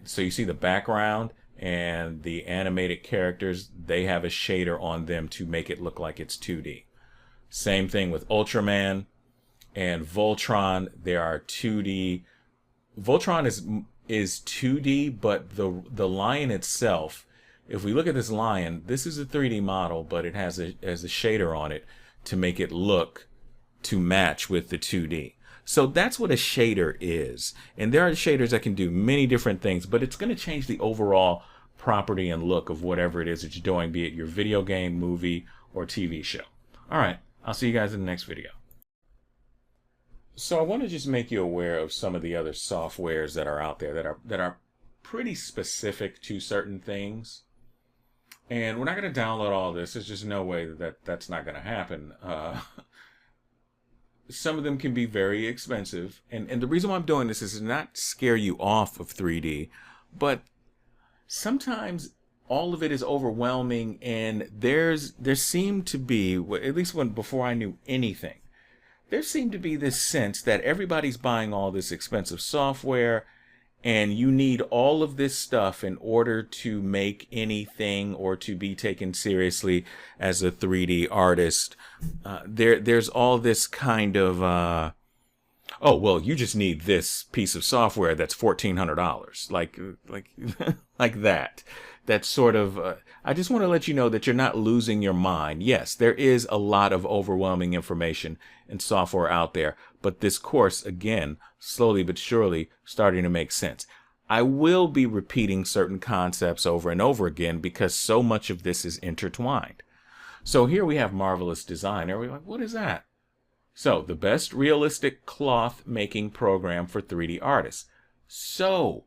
so you see the background and the animated characters. They have a shader on them to make it look like it's 2D. Same thing with Ultraman and Voltron. There are 2D. Voltron is 2D, but the lion itself, if we look at this lion, this is a 3D model, but it has a shader on it to make it look to match with the 2D. So that's what a shader is. And there are shaders that can do many different things, but it's going to change the overall property and look of whatever it is that you're doing, be it your video game, movie, or TV show. All right, I'll see you guys in the next video. So I want to just make you aware of some of the other softwares that are out there that are pretty specific to certain things. And we're not going to download all this. There's just no way that's not going to happen. Some of them can be very expensive. And the reason why I'm doing this is to not scare you off of 3D, but sometimes all of it is overwhelming, and there seemed to be, at least before I knew anything, there seemed to be this sense that everybody's buying all this expensive software, and you need all of this stuff in order to make anything or to be taken seriously as a 3D artist. There's all this kind of, oh, well, you just need this piece of software that's $1,400, like that. That's sort of, I just want to let you know that you're not losing your mind. Yes, there is a lot of overwhelming information and software out there, but this course, again, slowly but surely starting to make sense. I will be repeating certain concepts over and over again because so much of this is intertwined. So here we have Marvelous Designer. We're like, what is that? So the best realistic cloth making program for 3D artists. So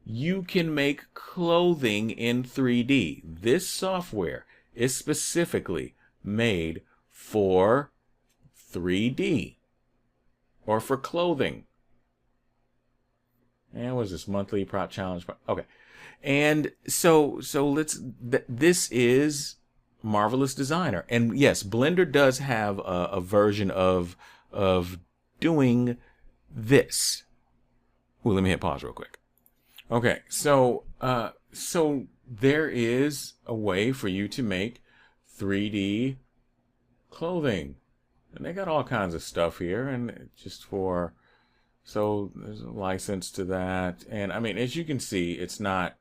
you can make clothing in 3D. This software is specifically made for 3D or for clothing. And what is this, monthly prop challenge? Okay. And so this is Marvelous Designer. And yes, Blender does have a version of doing this. Ooh, let me hit pause real quick. Okay, so there is a way for you to make 3D clothing, and they got all kinds of stuff here, and just for, so there's a license to that, and I mean, as you can see, it's not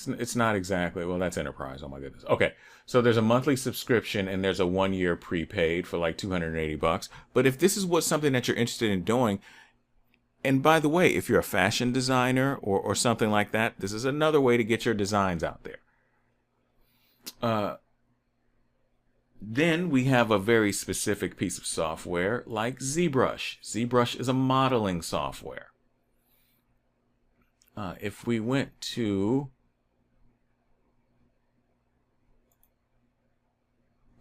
exactly, well, that's Enterprise. Oh my goodness. Okay, so there's a monthly subscription, and there's a 1-year prepaid for like $280. But if this is something that you're interested in doing. And by the way, if you're a fashion designer or something like that, this is another way to get your designs out there. Then we have a very specific piece of software like ZBrush. ZBrush is a modeling software. If we went to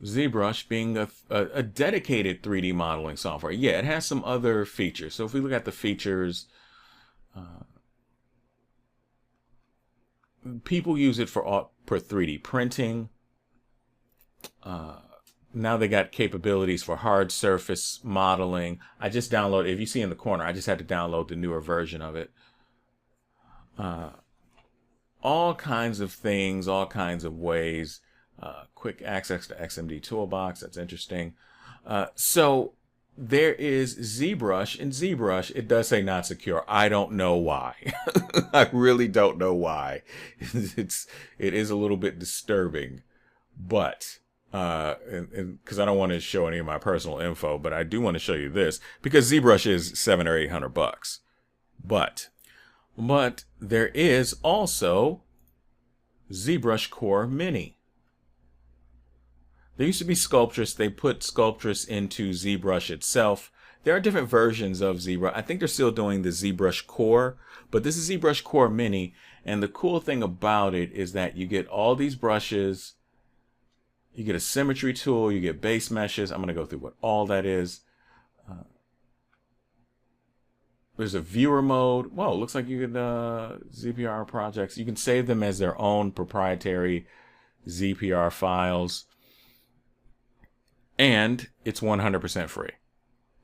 ZBrush being a dedicated 3D modeling software. Yeah, it has some other features. So if we look at the features, People use it for 3D printing. Now they got capabilities for hard surface modeling. I just downloaded, if you see in the corner, I just had to download the newer version of it. All kinds of things, all kinds of ways. Quick access to XMD Toolbox, that's interesting. So there is ZBrush. In ZBrush, it does say not secure. I don't know why. I really don't know why. It is a little bit disturbing, but because I don't want to show any of my personal info, but I do want to show you this because ZBrush is $700 or $800. But there is also ZBrush Core Mini. There used to be Sculptress. They put Sculptress into ZBrush itself. There are different versions of ZBrush. I think they're still doing the ZBrush Core, but this is ZBrush Core Mini. And the cool thing about it is that you get all these brushes. You get a symmetry tool. You get base meshes. I'm going to go through what all that is. There's a viewer mode. Whoa, looks like you can ZPR projects. You can save them as their own proprietary ZPR files. And it's 100% free.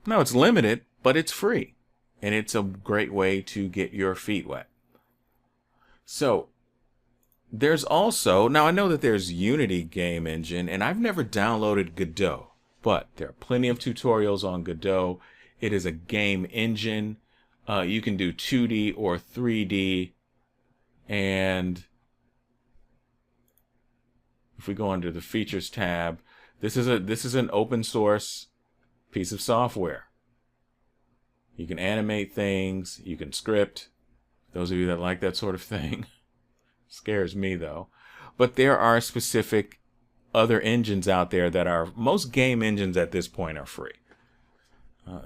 Now it's limited, but it's free. And it's a great way to get your feet wet. So there's also, now I know that there's Unity game engine, and I've never downloaded Godot, but there are plenty of tutorials on Godot. It is a game engine. You can do 2D or 3D. And if we go under the features tab, this is an open source piece of software. You can animate things, you can script. Those of you that like that sort of thing. Scares me though. But there are specific other engines out there that are, most game engines at this point are free.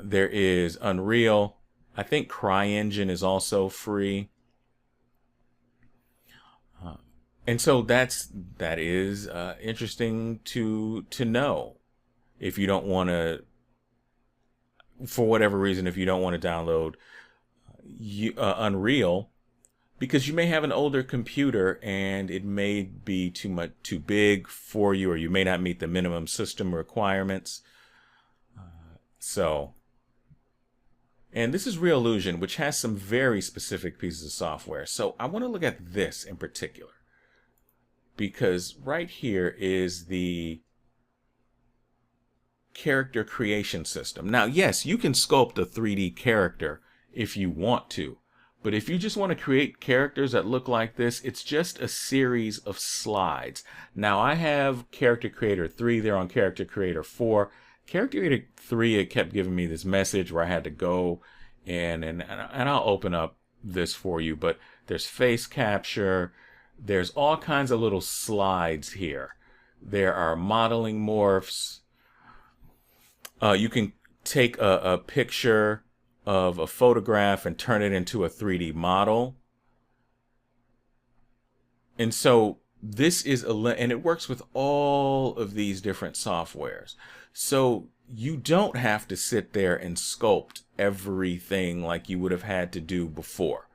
There is Unreal. I think CryEngine is also free. And so that is interesting to know. If you don't want to, for whatever reason, if you don't want to download Unreal, because you may have an older computer and it may be too big for you, or you may not meet the minimum system requirements. And this is Reallusion, which has some very specific pieces of software. So I want to look at this in particular, because right here is the character creation system. Now, yes, you can sculpt a 3D character if you want to, but if you just want to create characters that look like this, it's just a series of slides. Now, I have Character Creator 3, they're on Character Creator 4. Character Creator 3, it kept giving me this message where I had to go and I'll open up this for you, but there's face capture. There's all kinds of little slides here. There are modeling morphs. You can take a picture of a photograph and turn it into a 3D model. And so this is and it works with all of these different softwares. So you don't have to sit there and sculpt everything like you would have had to do before.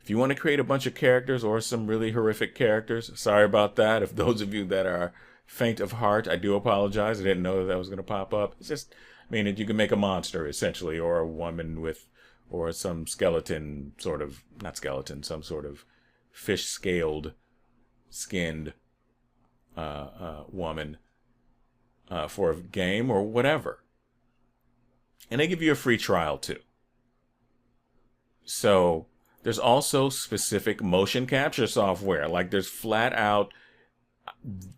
If you want to create a bunch of characters or some really horrific characters, sorry about that. If those of you that are faint of heart, I do apologize. I didn't know that was going to pop up. It's just, I mean, you can make a monster essentially, or a woman with, or some skeleton sort of, not skeleton, some sort of fish scaled, skinned woman for a game or whatever. And they give you a free trial too. So there's also specific motion capture software. Like there's flat out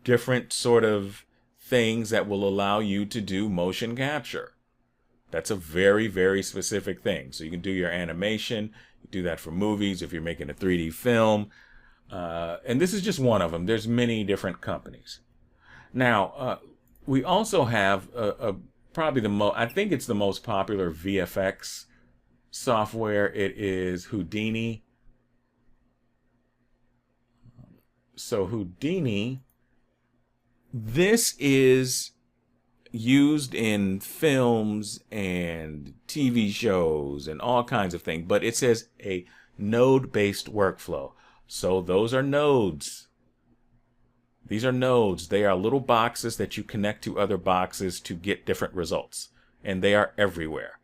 different sort of things that will allow you to do motion capture. That's a very, very specific thing. So you can do your animation, you do that for movies if you're making a 3D film. And this is just one of them. There's many different companies. Now, we also have probably I think it's the most popular VFX software. It is Houdini. So Houdini, this is used in films and TV shows and all kinds of things, but it says a node-based workflow. So those are nodes. These are nodes. They are little boxes that you connect to other boxes to get different results. And they are everywhere.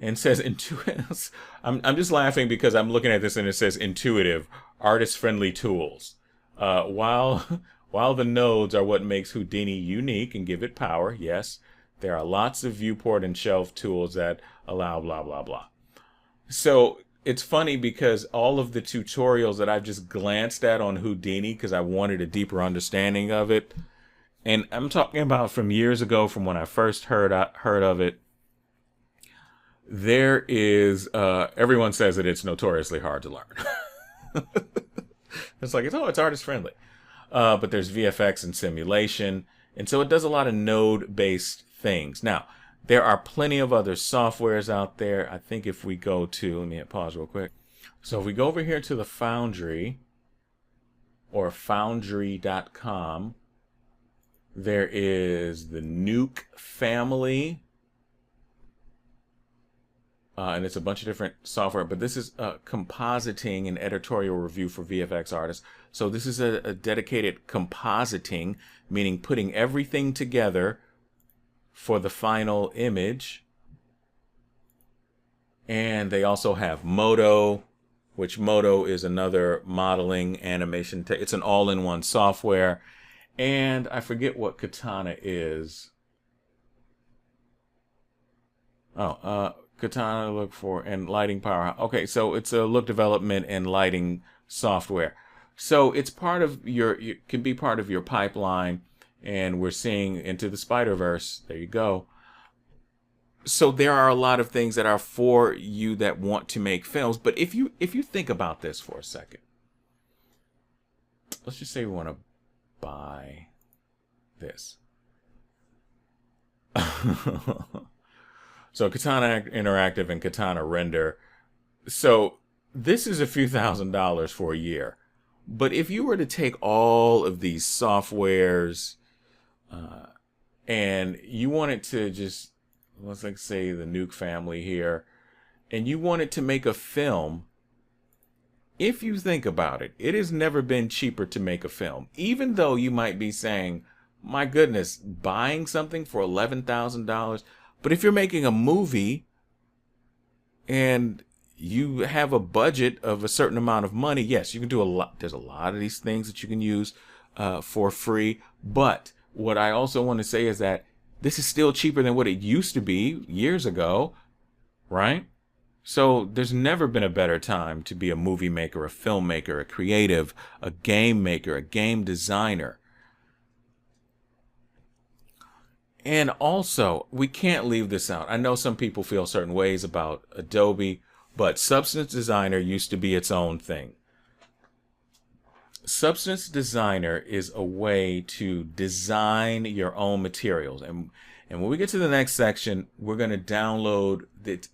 And it says intuitive. I'm just laughing because I'm looking at this and it says intuitive, artist-friendly tools. While the nodes are what makes Houdini unique and give it power, yes, there are lots of viewport and shelf tools that allow blah, blah, blah. So it's funny because all of the tutorials that I've just glanced at on Houdini because I wanted a deeper understanding of it, and I'm talking about from years ago, from when I first heard of it, there is, everyone says that it's notoriously hard to learn. It's like, it's artist friendly. But there's VFX and simulation. And so it does a lot of node-based things. Now, there are plenty of other softwares out there. I think if we go to, let me hit pause real quick. So if we go over here to the Foundry, or foundry.com, there is the Nuke family. And it's a bunch of different software, but this is compositing and editorial review for VFX artists. So this is a dedicated compositing, meaning putting everything together for the final image. And they also have Modo, which Modo is another modeling animation. It's an all-in-one software. And I forget what Katana is. Katana look for and lighting power. Okay, so it's a look development and lighting software. So it's part of it can be part of your pipeline, and we're seeing Into the Spider-Verse. There you go. So there are a lot of things that are for you that want to make films. But if you think about this for a second, let's just say we want to buy this. So Katana Interactive and Katana Render. So this is a few $1,000s for a year. But if you were to take all of these softwares and you wanted to just, let's like say the Nuke family here, and you wanted to make a film, if you think about it, it has never been cheaper to make a film. Even though you might be saying, my goodness, buying something for $11,000. But if you're making a movie and you have a budget of a certain amount of money, yes, you can do a lot. There's a lot of these things that you can use for free. But what I also want to say is that this is still cheaper than what it used to be years ago, right? So there's never been a better time to be a movie maker, a filmmaker, a creative, a game maker, a game designer. And also, we can't leave this out. I know some people feel certain ways about Adobe, but Substance Designer used to be its own thing. Substance Designer is a way to design your own materials. And when we get to the next section, we're going to download that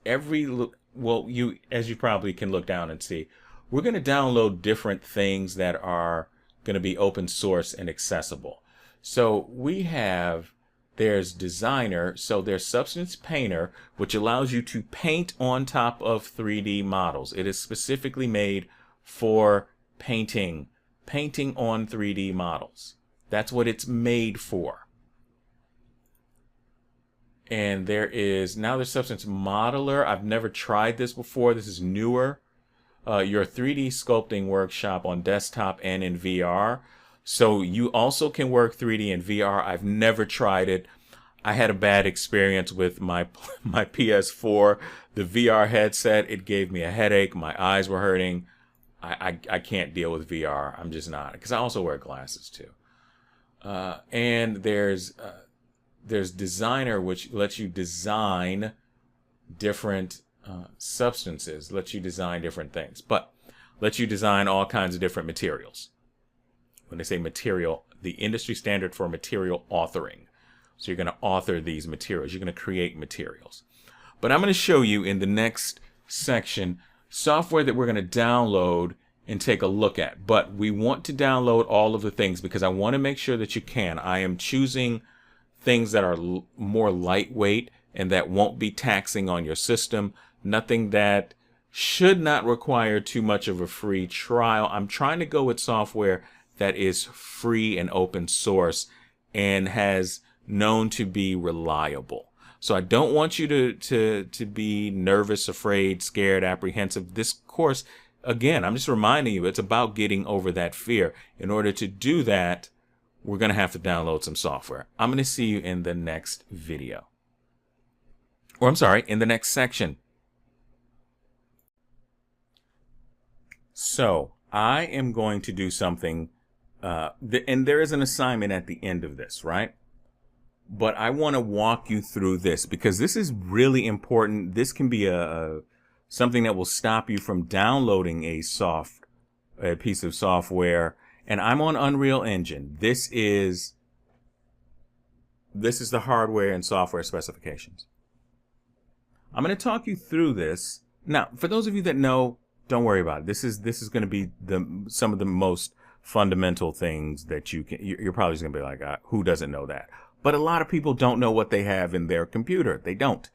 as you probably can look down and see, we're going to download different things that are going to be open source and accessible. So there's Designer, so there's Substance Painter, which allows you to paint on top of 3D models. It is specifically made for painting on 3D models. That's what it's made for. And there's Substance Modeler. I've never tried this before. This is newer. Your 3D sculpting workshop on desktop and in VR. So you also can work 3D in VR. I've never tried it. I had a bad experience with my PS4. The VR headset, it gave me a headache. My eyes were hurting. I can't deal with VR. I'm just not. Because I also wear glasses too. And there's Designer, which lets you design different substances, lets you design different things, but lets you design all kinds of different materials. When they say material, the industry standard for material authoring. So you're going to author these materials. You're going to create materials. But I'm going to show you in the next section software that we're going to download and take a look at. But we want to download all of the things because I want to make sure that you can. I am choosing things that are more lightweight and that won't be taxing on your system. Nothing that should not require too much of a free trial. I'm trying to go with software that is free and open source and has known to be reliable. So I don't want you to be nervous, afraid, scared, apprehensive. This course, again, I'm just reminding you, it's about getting over that fear. In order to do that, we're going to have to download some software. I'm going to see you in the next video. Or I'm sorry, in the next section. So I am going to do something, and there is an assignment at the end of this, right? But I want to walk you through this because this is really important. This can be something that will stop you from downloading a piece of software. And I'm on Unreal Engine. This is the hardware and software specifications. I'm going to talk you through this. Now, for those of you that know, don't worry about it. This is going to be some of the most fundamental things that you're probably just going to be like, who doesn't know that? But a lot of people don't know what they have in their computer. They don't.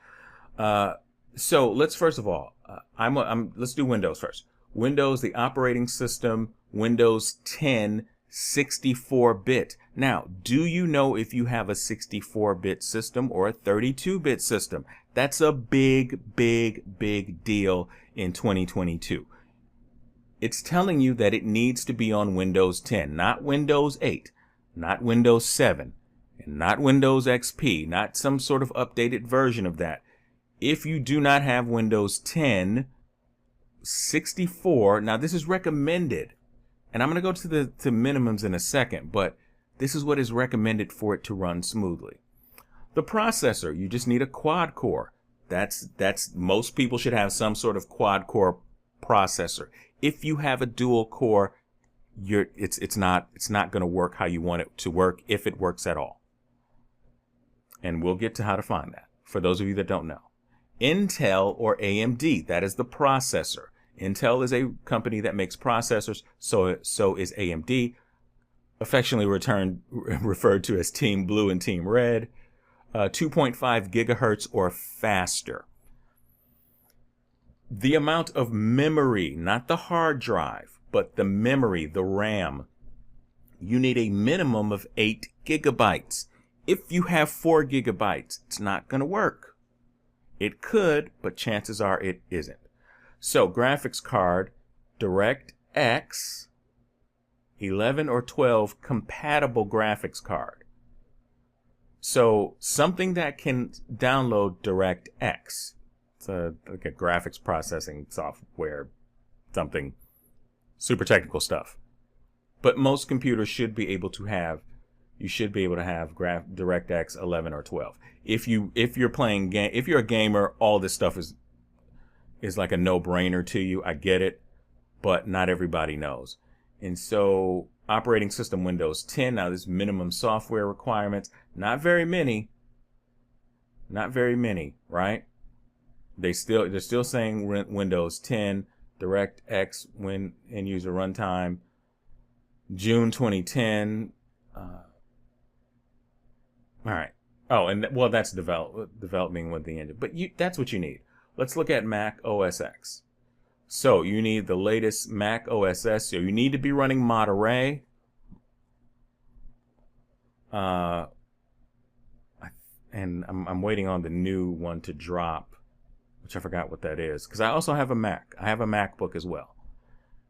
So let's first of all, let's do Windows first. Windows, the operating system, Windows 10, 64-bit. Now, do you know if you have a 64-bit system or a 32-bit system? That's a big, big, big deal in 2022. It's telling you that it needs to be on Windows 10, not Windows 8, not Windows 7, and not Windows XP, not some sort of updated version of that. If you do not have Windows 10, 64, now this is recommended, and I'm going to go to minimums in a second, but this is what is recommended for it to run smoothly. The processor, you just need a quad core. That's most people should have some sort of quad core processor. If you have a dual core, it's not going to work how you want it to work, if it works at all. And we'll get to how to find that for those of you that don't know. Intel or AMD, that is the processor. Intel is a company that makes processors, so is AMD, affectionately referred to as Team Blue and Team Red. 2.5 gigahertz or faster. The amount of memory, not the hard drive, but the memory, the RAM, you need a minimum of 8 gigabytes. If you have 4 gigabytes, it's not going to work. It could, but chances are it isn't. So graphics card, DirectX 11 or 12 compatible graphics card. So something that can download DirectX. It's like a graphics processing software, something super technical stuff. But most computers should be able to have, you should be able to have DirectX 11 or 12. If you're playing if you're a gamer, all this stuff is like a no-brainer to you. I get it, but not everybody knows. And so operating system Windows 10, now this minimum software requirements, not very many, right? They're still saying Windows 10, DirectX end user runtime, June 2010. All right. Oh, and well, that's developing with the engine, but that's what you need. Let's look at Mac OS X. So you need the latest Mac OS X. So you need to be running Monterey. And I'm waiting on the new one to drop, which I forgot what that is, because I also have a Mac. I have a MacBook as well.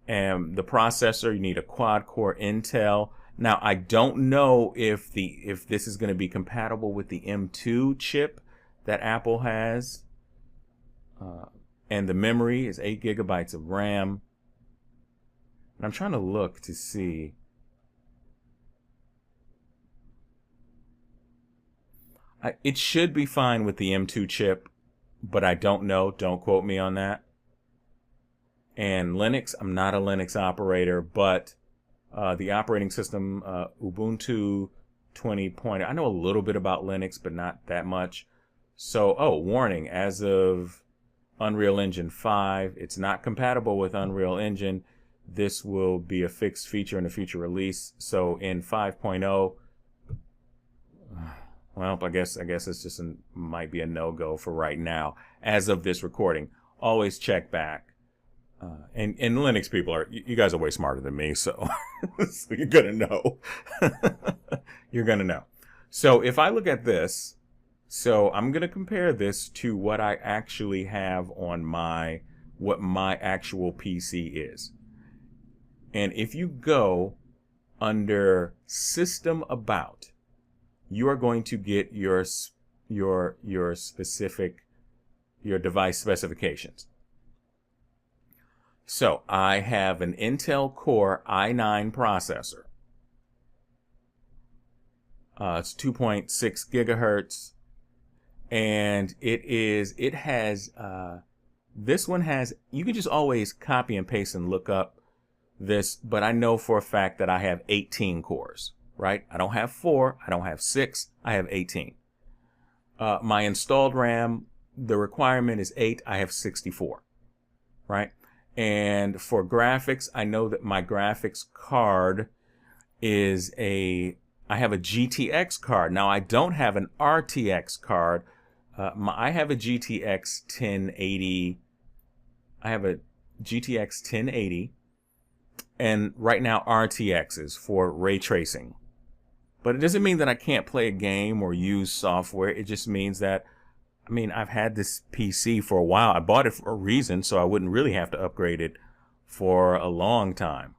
And the processor, you need a quad-core Intel. Now, I don't know if this is going to be compatible with the M2 chip that Apple has. And the memory is 8 gigabytes of RAM. And I'm trying to look to see. It should be fine with the M2 chip, but I don't know. Don't quote me on that. And Linux, I'm not a Linux operator, but the operating system, Ubuntu 20. I know a little bit about Linux, but not that much. So, warning, as of Unreal Engine 5, it's not compatible with Unreal Engine. This will be a fixed feature in a future release. So in 5.0, well, I guess it's just might be a no-go for right now. As of this recording, always check back. And Linux people are, you guys are way smarter than me, so, so you're gonna know. You're gonna know. So if I look at this, so I'm gonna compare this to what I actually have on what my actual PC is. And if you go under System About, you are going to get your specific, your device specifications. So I have an Intel Core i9 processor. It's 2.6 gigahertz, and it has this one has, you can just always copy and paste and look up this, but I know for a fact that I have 18 cores, right? I don't have 4, I don't have 6, I have 18. My installed RAM, the requirement is 8, I have 64, right? And for graphics, I know that my graphics card is I have a GTX card. Now, I don't have an RTX card. I have a GTX 1080. I have a GTX 1080. And right now, RTX is for ray tracing. But it doesn't mean that I can't play a game or use software. It just means that, I mean, I've had this PC for a while. I bought it for a reason, so I wouldn't really have to upgrade it for a long time.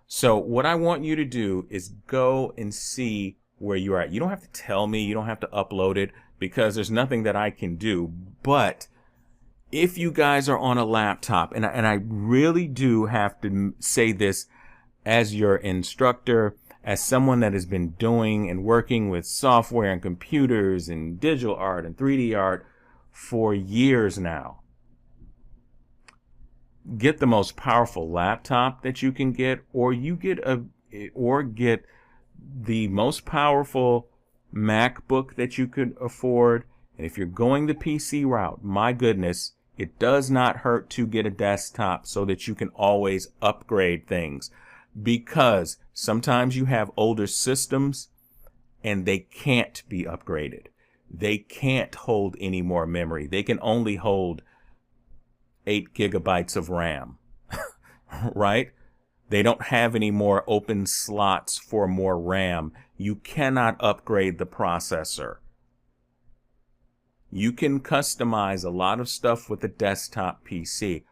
So what I want you to do is go and see where you're at. You don't have to tell me, you don't have to upload it, because there's nothing that I can do. But if you guys are on a laptop, and I really do have to say this as your instructor, as someone that has been doing and working with software and computers and digital art and 3D art for years now, get the most powerful laptop that you can get, or get the most powerful MacBook that you could afford. And if you're going the PC route, my goodness, it does not hurt to get a desktop so that you can always upgrade things. Because sometimes you have older systems and they can't be upgraded. They can't hold any more memory. They can only hold 8 gigabytes of RAM, right? They don't have any more open slots for more RAM. You cannot upgrade the processor. You can customize a lot of stuff with a desktop PC,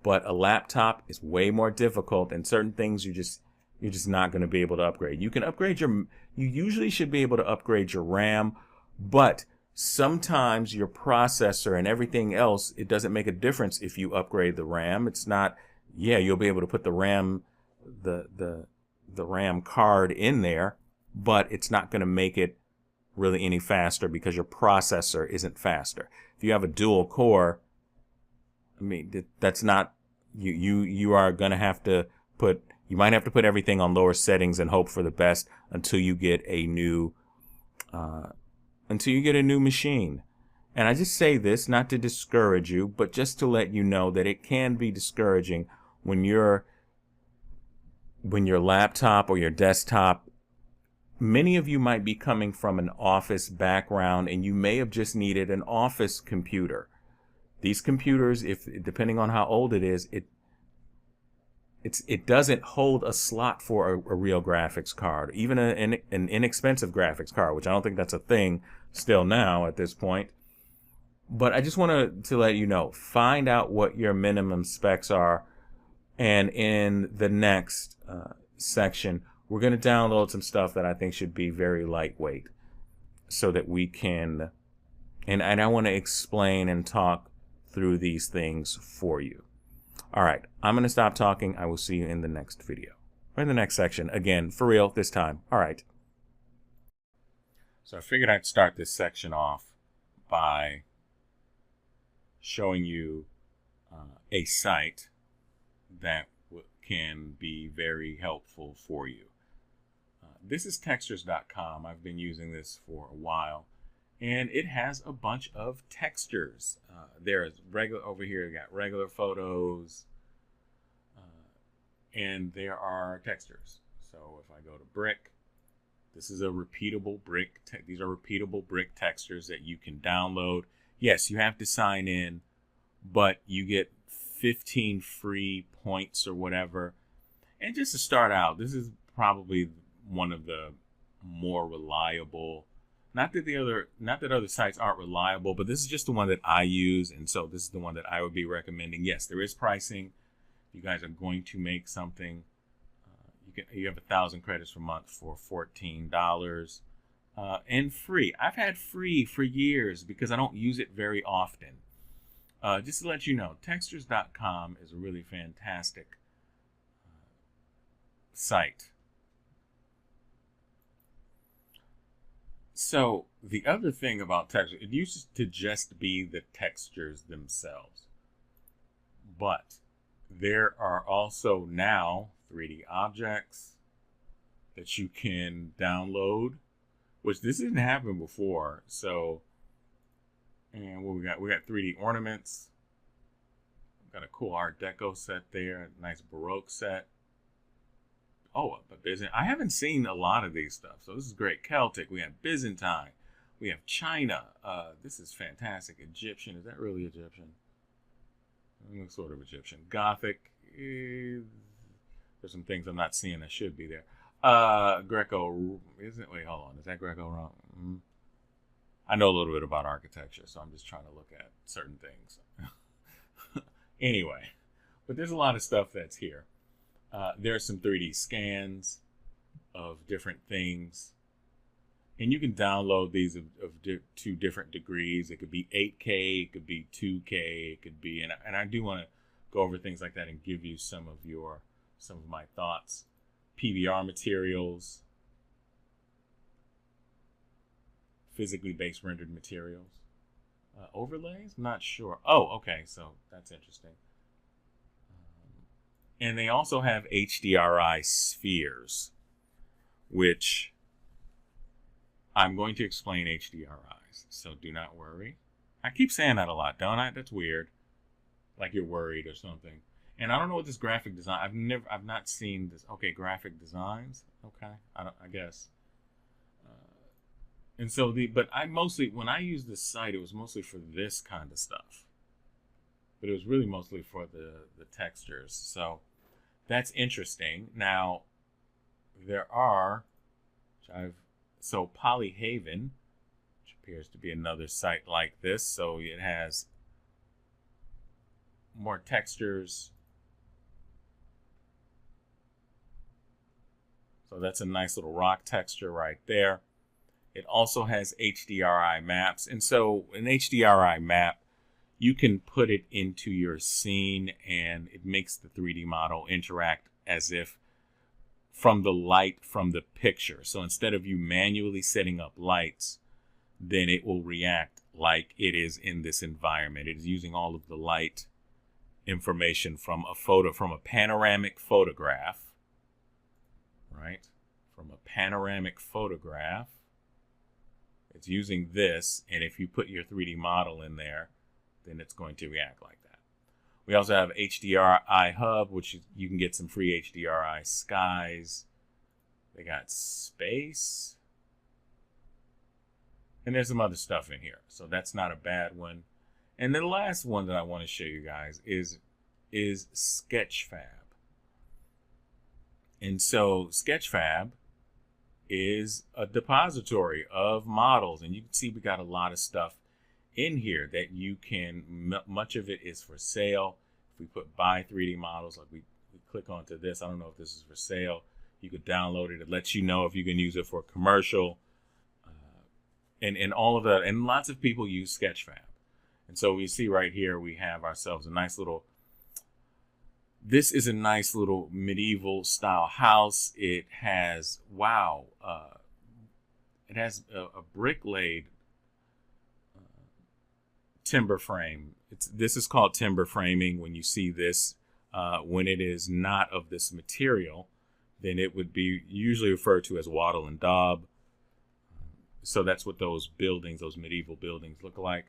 but a laptop is way more difficult, and certain things you're just not going to be able to upgrade. You can upgrade you usually should be able to upgrade your RAM, but sometimes your processor and everything else, it doesn't make a difference if you upgrade the RAM. It's not, yeah, you'll be able to put the RAM, the RAM card in there, but it's not going to make it really any faster because your processor isn't faster. If you have a dual core, I mean, that's not, you are going to have to you might have to put everything on lower settings and hope for the best until you get a new machine. And I just say this not to discourage you, but just to let you know that it can be discouraging when your laptop or your desktop, many of you might be coming from an office background and you may have just needed an office computer. These computers, depending on how old it is, it doesn't hold a slot for a real graphics card, even an inexpensive graphics card, which I don't think that's a thing still now at this point. But I just wanted to let you know, find out what your minimum specs are, and in the next section, we're going to download some stuff that I think should be very lightweight so that we can, and I want to explain and talk through these things for you. All right, I'm going to stop talking. I will see you in the next video, or in the next section. Again, for real this time. All right. So I figured I'd start this section off by showing you a site that can be very helpful for you. This is textures.com. I've been using this for a while, and it has a bunch of textures. There's regular over here. You got regular photos, and there are textures. So if I go to brick, this is a repeatable brick. These are repeatable brick textures that you can download. Yes, you have to sign in, but you get 15 free points or whatever. And just to start out, this is probably one of the more reliable. Not that other sites aren't reliable, but this is just the one that I use, and so this is the one that I would be recommending. Yes, there is pricing. You guys are going to make something. You have 1,000 credits per month for $14, and free. I've had free for years because I don't use it very often. Just to let you know, textures.com is a really fantastic site. So the other thing about textures, it used to just be the textures themselves, but there are also now 3D objects that you can download, which this didn't happen before. So, and what we got 3D ornaments. We've got a cool Art Deco set there, a nice Baroque set. Oh, but I haven't seen a lot of these stuff, so this is great. Celtic, we have Byzantine, we have China. This is fantastic. Egyptian, is that really Egyptian? It looks sort of Egyptian. Gothic, there's some things I'm not seeing that should be there. Greco, isn't? Wait, hold on. Is that Greco wrong? I know a little bit about architecture, so I'm just trying to look at certain things. Anyway, but there's a lot of stuff that's here. There are some 3D scans of different things. And you can download these to different degrees. It could be 8K, it could be 2K, it could be, and I do want to go over things like that and give you some of my thoughts. PBR materials, physically based rendered materials, overlays. I'm not sure. Oh, okay, so that's interesting. And they also have HDRI spheres, which I'm going to explain HDRIs, so do not worry. I keep saying that a lot, don't I? That's weird. Like you're worried or something. And I don't know what this graphic design. I've not seen this. Okay, graphic designs. Okay, I guess. And so but I mostly, when I used this site, it was mostly for this kind of stuff. But it was really mostly for the textures. So that's interesting. Now, there are, so Polyhaven, which appears to be another site like this. So it has more textures. So that's a nice little rock texture right there. It also has HDRI maps. And so an HDRI map, you can put it into your scene and it makes the 3D model interact as if from the light from the picture. So instead of you manually setting up lights, then it will react like it is in this environment. It is using all of the light information from a panoramic photograph, right? From a panoramic photograph. It's using this, and if you put your 3D model in there, then it's going to react like that. We also have HDRI Hub, which you can get some free HDRI skies. They got space. And there's some other stuff in here. So that's not a bad one. And the last one that I want to show you guys is Sketchfab. And so Sketchfab is a depository of models. And you can see we got a lot of stuff in here that you can, much of it is for sale. If we put buy 3D models, like we click onto this, I don't know if this is for sale. You could download it. It lets you know if you can use it for commercial. And all of that. And lots of people use Sketchfab. And so we see right here, we have ourselves a nice little, this is a nice little medieval style house. It has, wow, it has a brick laid timber frame. This is called timber framing. When you see this, when it is not of this material, then it would be usually referred to as wattle and daub. So that's what those buildings, those medieval buildings look like.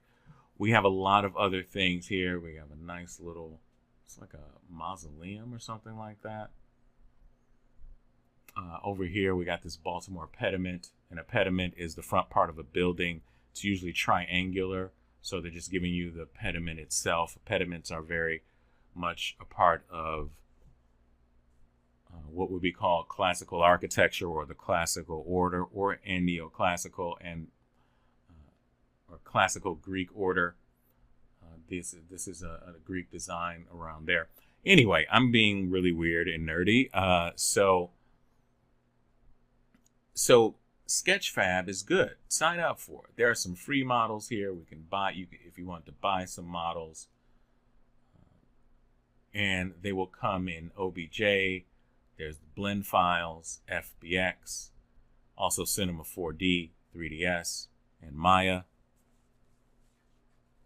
We have a lot of other things here. We have a nice little, it's like a mausoleum or something like that. Over here, we got this Baltimore pediment. And a pediment is the front part of a building. It's usually triangular. So they're just giving you the pediment itself. Pediments are very much a part of what would be called classical architecture, or the classical order, or neoclassical and or classical Greek order. This is a Greek design around there. Anyway, I'm being really weird and nerdy. So Sketchfab is good. Sign up for it. There are some free models here. We can buy you if you want to buy some models, and they will come in OBJ. There's the blend files, FBX, also Cinema 4D, 3ds, and Maya.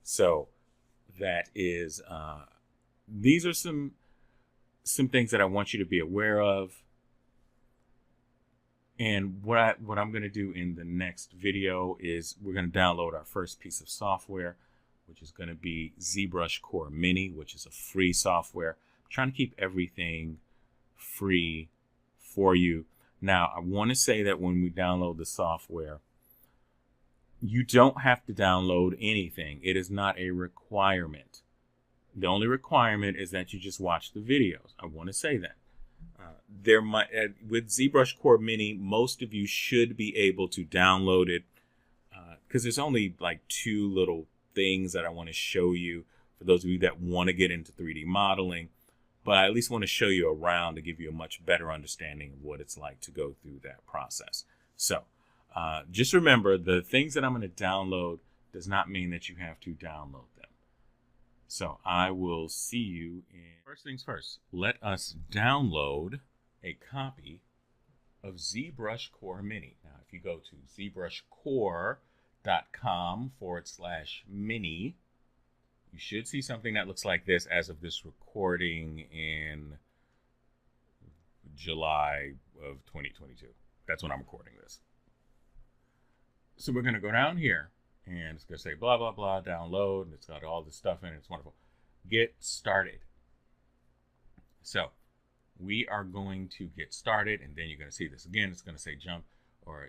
So that is these are some things that I want you to be aware of. And what I'm going to do in the next video is we're going to download our first piece of software, which is going to be ZBrush Core Mini, which is a free software. I'm trying to keep everything free for you. Now, I want to say that when we download the software, you don't have to download anything. It is not a requirement. The only requirement is that you just watch the videos. I want to say that. With ZBrush Core Mini, most of you should be able to download it because there's only like 2 little things that I want to show you for those of you that want to get into 3D modeling. But I at least want to show you around to give you a much better understanding of what it's like to go through that process. So just remember, the things that I'm going to download does not mean that you have to download them. So I will see you in... First things first, let us download a copy of ZBrush Core Mini. Now, if you go to zbrushcore.com/mini, you should see something that looks like this as of this recording in July of 2022. That's when I'm recording this. So we're going to go down here, and it's going to say blah, blah, blah, download, and it's got all this stuff in it. It's wonderful. Get started. So we are going to get started, and then you're going to see this again. It's going to say jump or,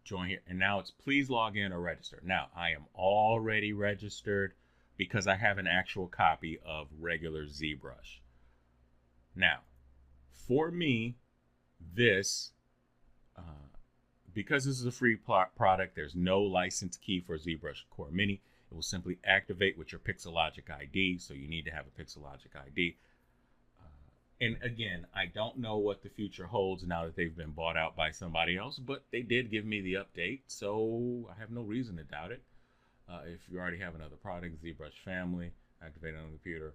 join here. And now it's please log in or register. Now, I am already registered because I have an actual copy of regular ZBrush. Now, for me, this, because this is a free product, there's no license key for ZBrush Core Mini. It will simply activate with your Pixelogic ID, so you need to have a Pixelogic ID. And again, I don't know what the future holds now that they've been bought out by somebody else, but they did give me the update, so I have no reason to doubt it. If you already have another product, ZBrush Family, activated on the computer,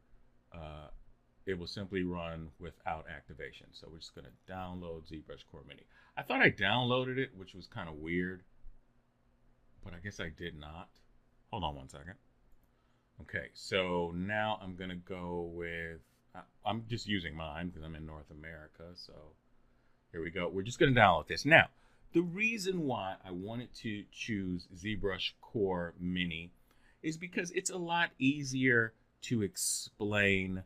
it will simply run without activation. So we're just going to download ZBrush Core Mini. I thought I downloaded it, which was kind of weird, but I guess I did not. Hold on one second. Okay, so now I'm going to go with, I'm just using mine because I'm in North America. So here we go. We're just going to download this. Now, the reason why I wanted to choose ZBrush Core Mini is because it's a lot easier to explain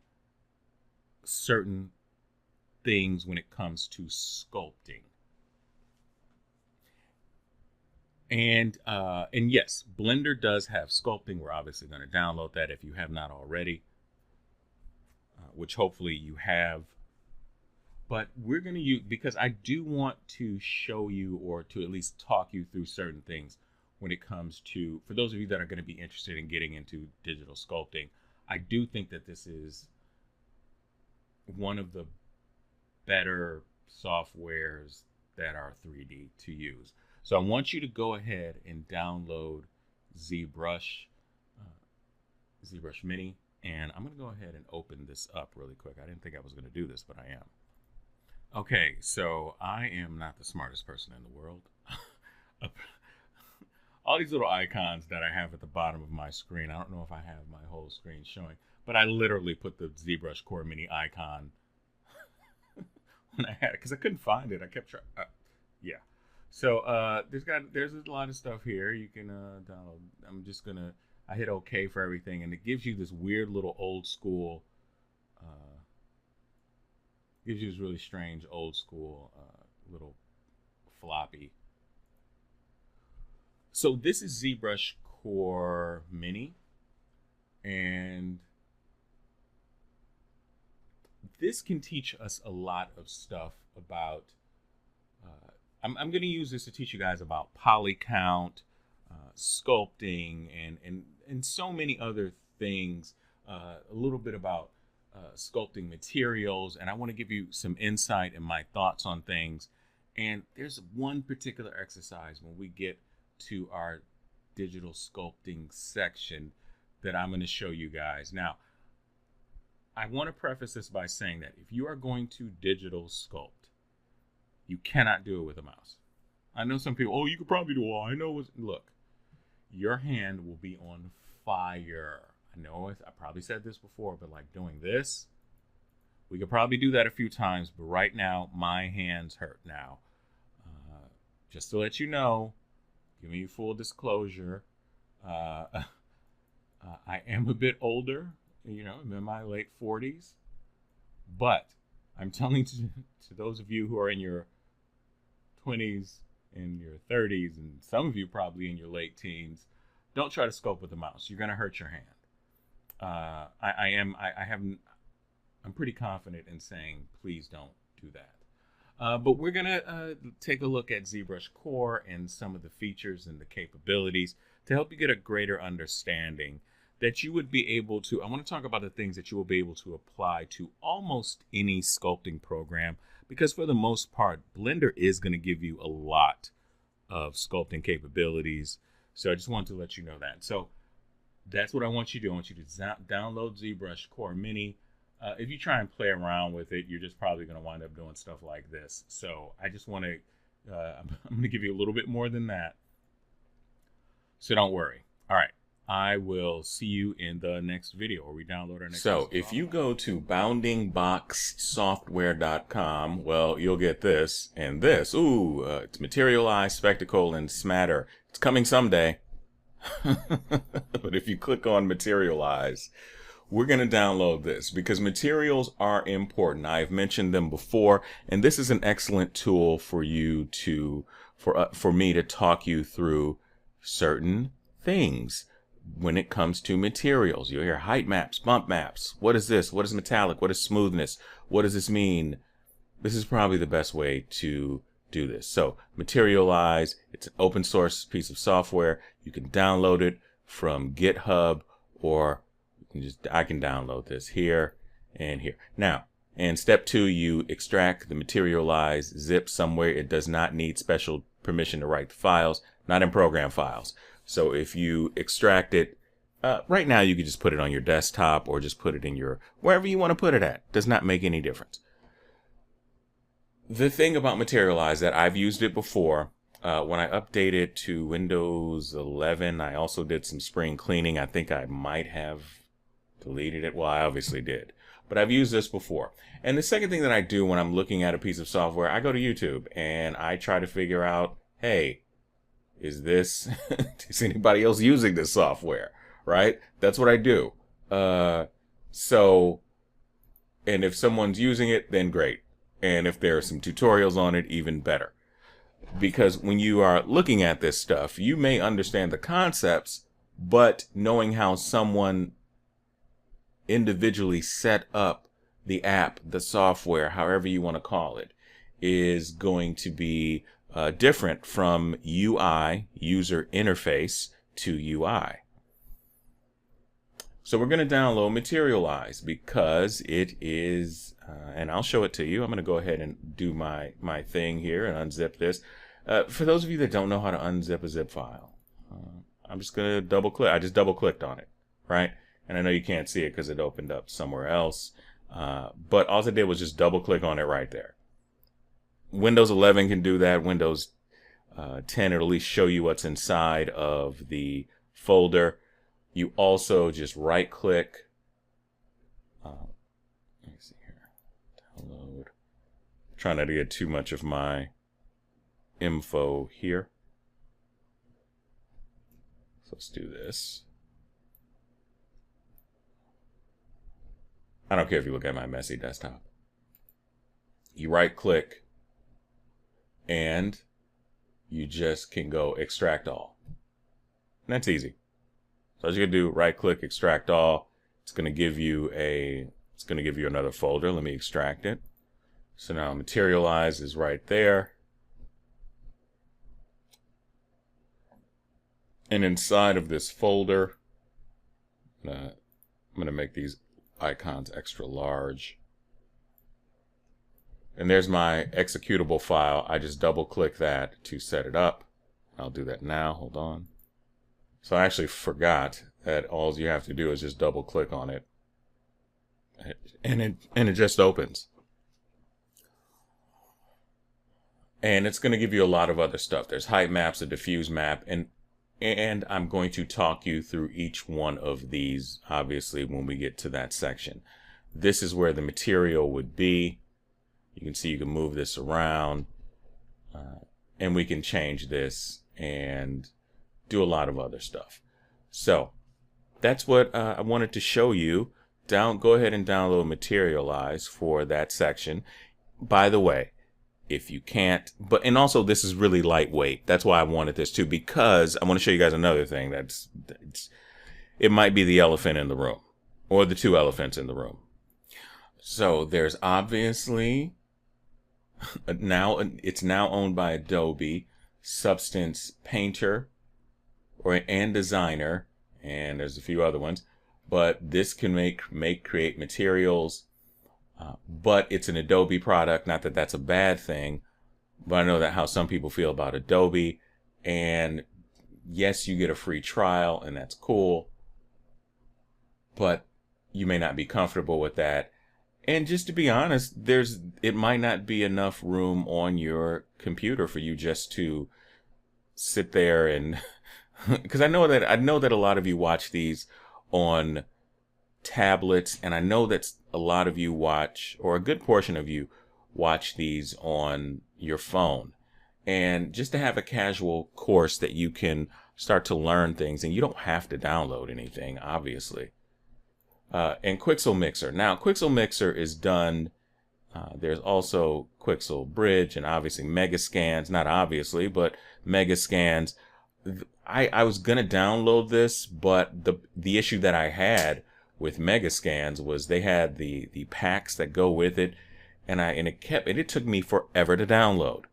certain things when it comes to sculpting. And yes, Blender does have sculpting. We're obviously going to download that if you have not already, which hopefully you have. But we're going to use, because I do want to show you, or to at least talk you through certain things when it comes to, for those of you that are going to be interested in getting into digital sculpting, I do think that this is one of the better softwares that are 3D to use. So I want you to go ahead and download ZBrush Mini, and I'm going to go ahead and open this up really quick. I didn't think I was going to do this, but I am. Okay, so I am not the smartest person in the world. All these little icons that I have at the bottom of my screen, I don't know if I have my whole screen showing, but I literally put the ZBrush Core Mini icon when I had it because I couldn't find it. I kept trying. Yeah. So there's a lot of stuff here you can download. I'm just gonna, I hit OK for everything, and it gives you this weird little old school, gives you this really strange old school little floppy. So this is ZBrush Core Mini, and this can teach us a lot of stuff about, I'm going to use this to teach you guys about poly count, sculpting, and so many other things, a little bit about sculpting materials, and I want to give you some insight and my thoughts on things. And there's one particular exercise when we get to our digital sculpting section that I'm going to show you guys. Now, I want to preface this by saying that if you are going to digital sculpt, you cannot do it with a mouse. I know some people, oh, you could probably do it. I know. Look, your hand will be on fire. I know I probably said this before, but like doing this, we could probably do that a few times, but right now, my hands hurt now. Just to let you know, giving you full disclosure, I am a bit older, I'm in my late 40s, but I'm telling to those of you who are in your 20s and your 30s, and some of you probably in your late teens, don't try to sculpt with a mouse. You're going to hurt your hand. I'm pretty confident in saying, please don't do that. But we're going to take a look at ZBrush Core and some of the features and the capabilities to help you get a greater understanding that you would be able to. I want to talk about the things that you will be able to apply to almost any sculpting program, because for the most part, Blender is going to give you a lot of sculpting capabilities. So I just wanted to let you know that. So that's what I want you to do. I want you to download ZBrush Core Mini. If you try and play around with it, you're just probably going to wind up doing stuff like this. So I just want to, I'm going to give you a little bit more than that. So don't worry. All right. I will see you in the next video, or we download our next video. So if you go to boundingboxsoftware.com, well, you'll get this and this. Ooh, it's Materialize, Spectacle, and Smatter. It's coming someday. But if you click on Materialize, we're going to download this because materials are important. I've mentioned them before, and this is an excellent tool for you to, for me to talk you through certain things when it comes to materials. You'll hear height maps, bump maps. What is this? What is metallic? What is smoothness? What does this mean? This is probably the best way to do this. So Materialize, it's an open source piece of software. You can download it from GitHub, or I can download this here and here. Now, in step 2, you extract the Materialize zip somewhere. It does not need special permission to write the files, not in program files. So if you extract it, right now you can just put it on your desktop or just put it in your, wherever you want to put it at. Does not make any difference. The thing about Materialize that I've used it before, when I updated to Windows 11, I also did some spring cleaning. I think I might have deleted it. Well, I obviously did, but I've used this before. And the second thing that I do when I'm looking at a piece of software, I go to YouTube and I try to figure out, hey, is anybody else using this software? Right? That's what I do. So, and if someone's using it, then great. And if there are some tutorials on it, even better. Because when you are looking at this stuff, you may understand the concepts, but knowing how someone individually set up the app, the software, however you want to call it, is going to be different from UI, user interface, to UI. So we're going to download Materialize because it is, and I'll show it to you. I'm going to go ahead and do my thing here and unzip this. For those of you that don't know how to unzip a zip file, I'm just going to double click. I just double clicked on it, right? And I know you can't see it because it opened up somewhere else. But all I did was just double click on it right there. Windows 11 can do that. Windows 10, it'll at least show you what's inside of the folder. You also just right click. Let me see here. Download. Try not to get too much of my info here. So let's do this. I don't care if you look at my messy desktop. You right click and you just can go extract all. And that's easy. So as you can do, right click, extract all. It's going to give you a It's going to give you another folder. Let me extract it. So now Materialize is right there. And inside of this folder, I'm going to make these icons extra large. And there's my executable file. I just double click that to set it up. I'll do that now. Hold on. So I actually forgot that all you have to do is just double click on it. And it just opens. And it's going to give you a lot of other stuff. There's height maps, a diffuse map, and I'm going to talk you through each one of these, obviously, when we get to that section. This is where the material would be. You can see you can move this around, and we can change this and do a lot of other stuff. So that's what I wanted to show you. Go ahead and download Materialize for that section. By the way, if you can't, and also this is really lightweight. That's why I wanted this too, because I want to show you guys another thing it might be the elephant in the room, or the two elephants in the room. So there's obviously it's now owned by Adobe, Substance Painter and Designer, and there's a few other ones, but this can create materials. But it's an Adobe product. Not that that's a bad thing, but I know that how some people feel about Adobe. And yes, you get a free trial, and that's cool, but you may not be comfortable with that. And just to be honest, it might not be enough room on your computer for you just to sit there and because I know that a lot of you watch these on tablets, and I know that a lot of you watch, or a good portion of you watch these on your phone. And just to have a casual course that you can start to learn things, and you don't have to download anything, obviously. And Quixel Mixer. Now, Quixel Mixer is done. There's also Quixel Bridge, and obviously Megascans. Not obviously, but Megascans. I was gonna download this, but the issue that I had with Megascans was they had the packs that go with it, and it took me forever to download,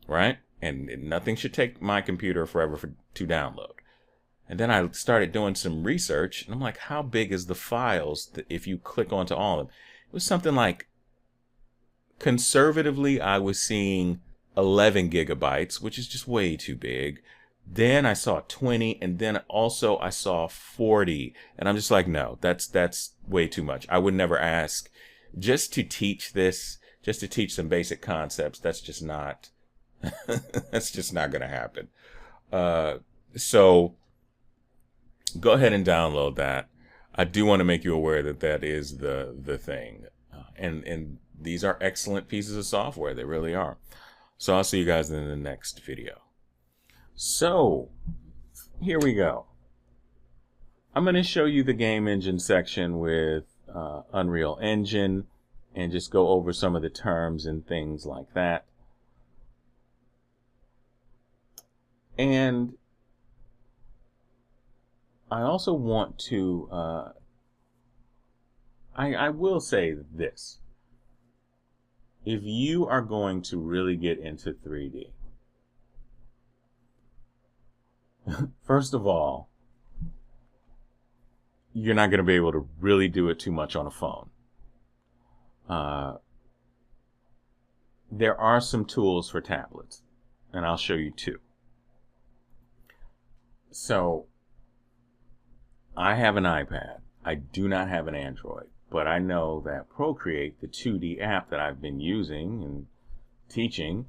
right? And nothing should take my computer forever to download. And then I started doing some research, and I'm like, how big is the files if you click onto all of them? It was something like, conservatively, I was seeing 11 gigabytes, which is just way too big. Then I saw 20, and then also I saw 40, and I'm just like, no, that's way too much. I would never ask just to teach some basic concepts. That's just not that's just not gonna happen. So go ahead and download that. I do want to make you aware that is the thing, and these are excellent pieces of software. They really are. So I'll see you guys in the next video. So here we go. I'm going to show you the game engine section with Unreal Engine, and just go over some of the terms and things like that. And I also want to I will say this. If you are going to really get into 3D, first of all, you're not going to be able to really do it too much on a phone. There are some tools for tablets, and I'll show you two. So, I have an iPad. I do not have an Android, but I know that Procreate, the 2D app that I've been using and teaching,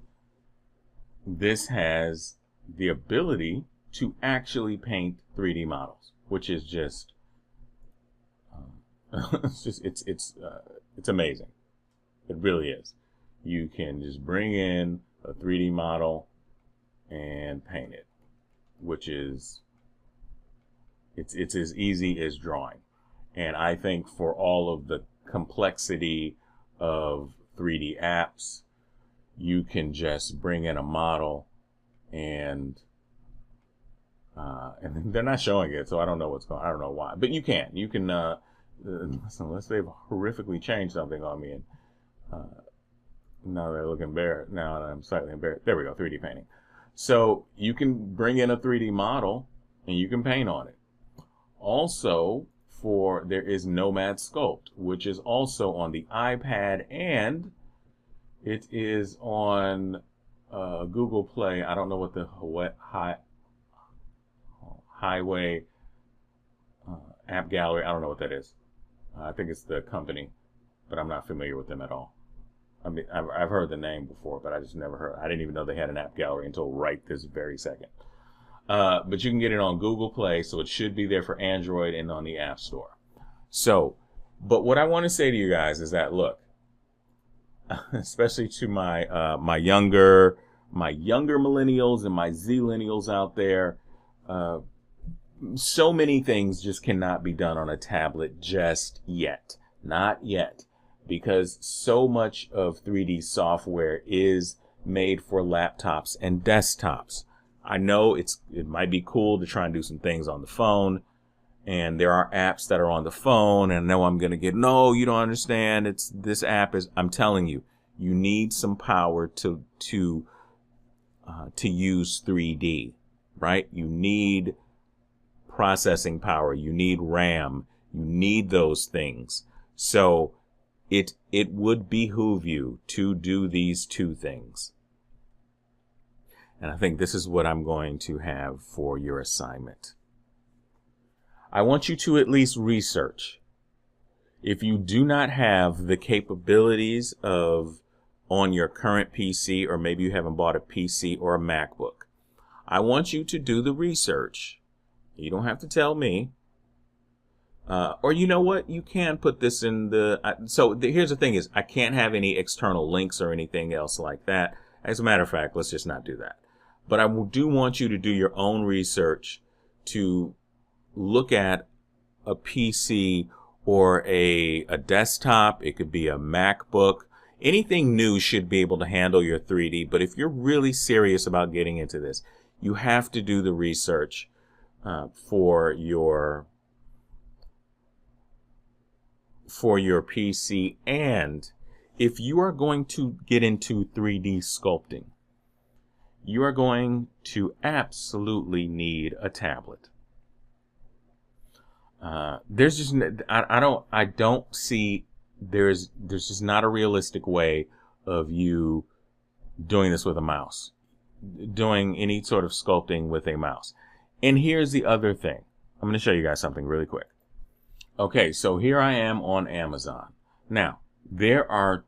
this has the ability to actually paint 3D models, which is just it's amazing. It really is. You can just bring in a 3D model and paint it, which is it's as easy as drawing. And I think for all of the complexity of 3D apps, you can just bring in a model, and they're not showing it, so I don't know what's going. I don't know why, but you can unless they've horrifically changed something on me, and now they're looking bare. Now I'm slightly embarrassed. There we go, 3D painting. So you can bring in a 3D model and you can paint on it. Also, there is Nomad Sculpt, which is also on the iPad, and it is on Google Play. I don't know what the Highway App Gallery. I don't know what that is. I think it's the company, but I'm not familiar with them at all. I mean, I've heard the name before, but I just never heard. I didn't even know they had an app gallery until right this very second. But you can get it on Google Play, so it should be there for Android and on the App Store. So, but what I want to say to you guys is that, look, especially to my younger millennials and my Zillennials out there, so many things just cannot be done on a tablet just yet. Not yet. Because so much of 3D software is made for laptops and desktops. I know it might be cool to try and do some things on the phone, and there are apps that are on the phone, and I know I'm going to get, no, you don't understand, this app is, I'm telling you, you need some power to use 3D, right? You need processing power, you need RAM, you need those things. So it would behoove you to do these two things. And I think this is what I'm going to have for your assignment. I want you to at least research. If you do not have the capabilities on your current PC, or maybe you haven't bought a PC or a MacBook, I want you to do the research. You don't have to tell me. Or you know what? You can put this in here's the thing is, I can't have any external links or anything else like that. As a matter of fact, let's just not do that. But I do want you to do your own research to look at a PC or a desktop. It could be a MacBook. Anything new should be able to handle your 3D. But if you're really serious about getting into this, you have to do the research for your PC. And if you are going to get into 3D sculpting, you are going to absolutely need a tablet. There's just, I don't see, there's just not a realistic way of you doing this with a mouse, doing any sort of sculpting with a mouse. And here's the other thing. I'm going to show you guys something really quick. Okay, so here I am on Amazon. Now, there are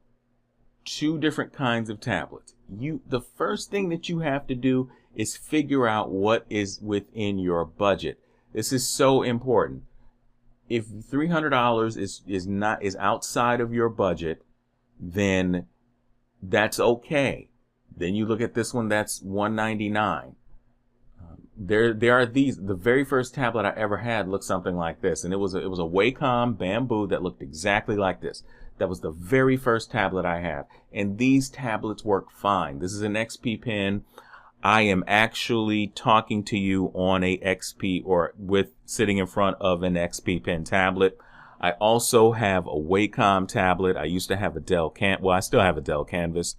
two different kinds of tablets. The first thing that you have to do is figure out what is within your budget. This is so important. If $300 is outside of your budget, then that's okay. Then you look at this one, that's $199. There are these. The very first tablet I ever had looked something like this, and it was a Wacom Bamboo that looked exactly like this. That was the very first tablet I have, and these tablets work fine. This is an XP pen. I am actually talking to you on a XP or sitting in front of an XP pen tablet. I also have a Wacom tablet. I used to have a Dell I still have a Dell Canvas.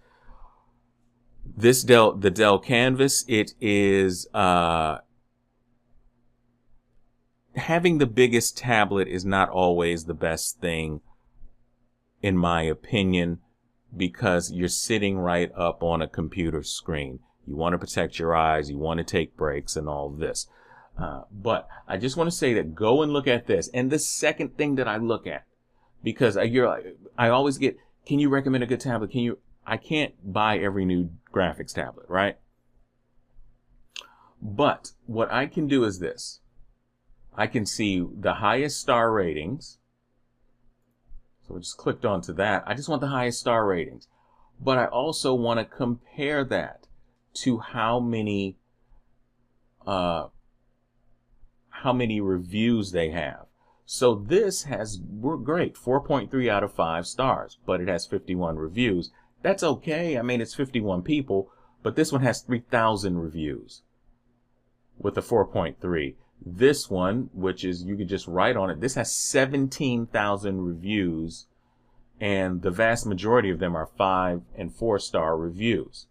The Dell Canvas, it is, having the biggest tablet is not always the best thing, in my opinion, because you're sitting right up on a computer screen. You want to protect your eyes, you want to take breaks and all this. But I just want to say that go and look at this. And the second thing that I look at, because I always get, can you recommend a good tablet? I can't buy every new graphics tablet, right? But what I can do is this. I can see the highest star ratings. So I just clicked onto that. I just want the highest star ratings. But I also want to compare that to how many reviews they have. So this we're great, 4.3 out of 5 stars, but it has 51 reviews. That's okay. I mean, it's 51 people, but this one has 3,000 reviews with a 4.3. This one, which is, you could just write on it. This has 17,000 reviews, and the vast majority of them are 5 and 4-star reviews.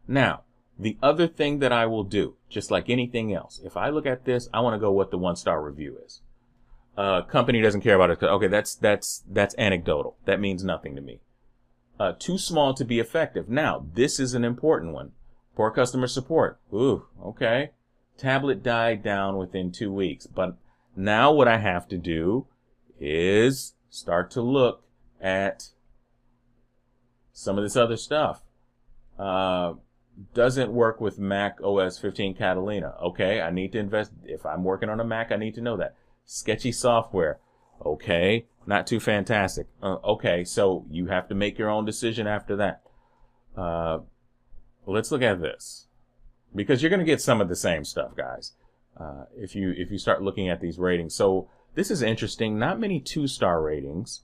Now, the other thing that I will do, just like anything else, if I look at this, I want to go what the 1-star review is. Company doesn't care about it. Okay, that's anecdotal. That means nothing to me. Too small to be effective. Now, this is an important one. Poor customer support. Ooh, okay. Tablet died down within 2 weeks. But now what I have to do is start to look at some of this other stuff. Doesn't work with Mac OS 15 Catalina. Okay, I need to invest. If I'm working on a Mac, I need to know that. Sketchy software. Okay, not too fantastic. Okay, so you have to make your own decision after that. Let's look at this, because you're going to get some of the same stuff, guys, if you start looking at these ratings. So this is interesting. Not many 2-star ratings,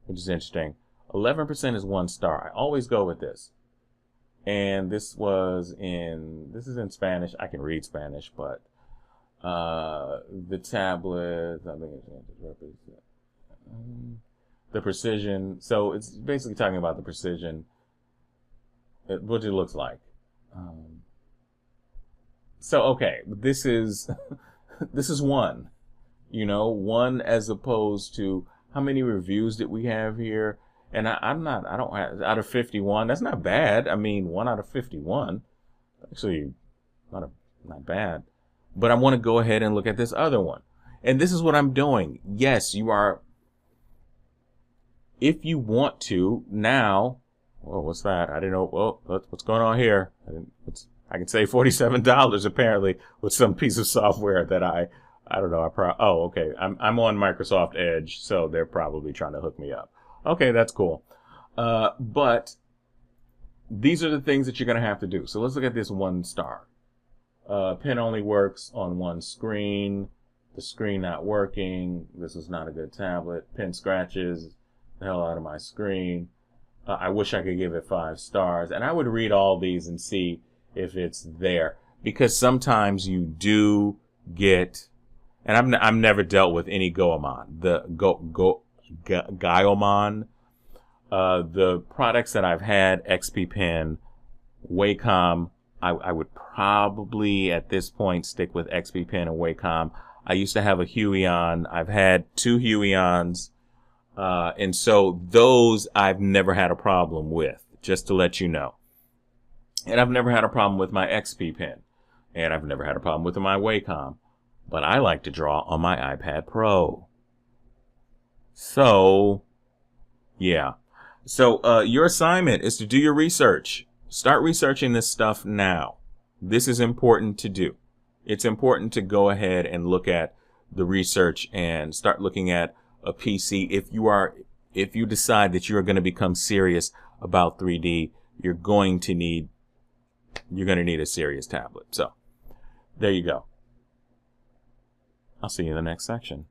which is interesting. 11% is 1 star. I always go with this. And this is in Spanish. I can read Spanish, but the tablet, I think it's the precision. So it's basically talking about the precision, what it looks like. So okay, this is this is 1, one, as opposed to how many reviews did we have here? And I don't have, out of 51, that's not bad. I mean, 1 out of 51, actually not bad. But I want to go ahead and look at this other one. And this is what I'm doing. Yes, you are, if you want to now, oh, what's that? I didn't know, well, what's going on here? I can save $47 apparently with some piece of software that I don't know. Oh, okay. I'm on Microsoft Edge, so they're probably trying to hook me up. Okay, that's cool. But these are the things that you're going to have to do. So let's look at this 1 star. Pen only works on 1 screen. The screen not working. This is not a good tablet. Pen scratches the hell out of my screen. I wish I could give it 5 stars. And I would read all these and see if it's there. Because sometimes you do get, and I've never dealt with any Goemon. The Guiomon. The products that I've had, XP Pen, Wacom, I would probably at this point stick with XP Pen and Wacom. I used to have a Huion. I've had 2 Huions. And so those I've never had a problem with, just to let you know. And I've never had a problem with my XP Pen. And I've never had a problem with my Wacom. But I like to draw on my iPad Pro. So, yeah. So your assignment is to do your research. Start researching this stuff now. This is important to do. It's important to go ahead and look at the research and start looking at a PC. If you decide that you're going to become serious about 3D, you're going to need a serious tablet. So there you go. I'll see you in the next section.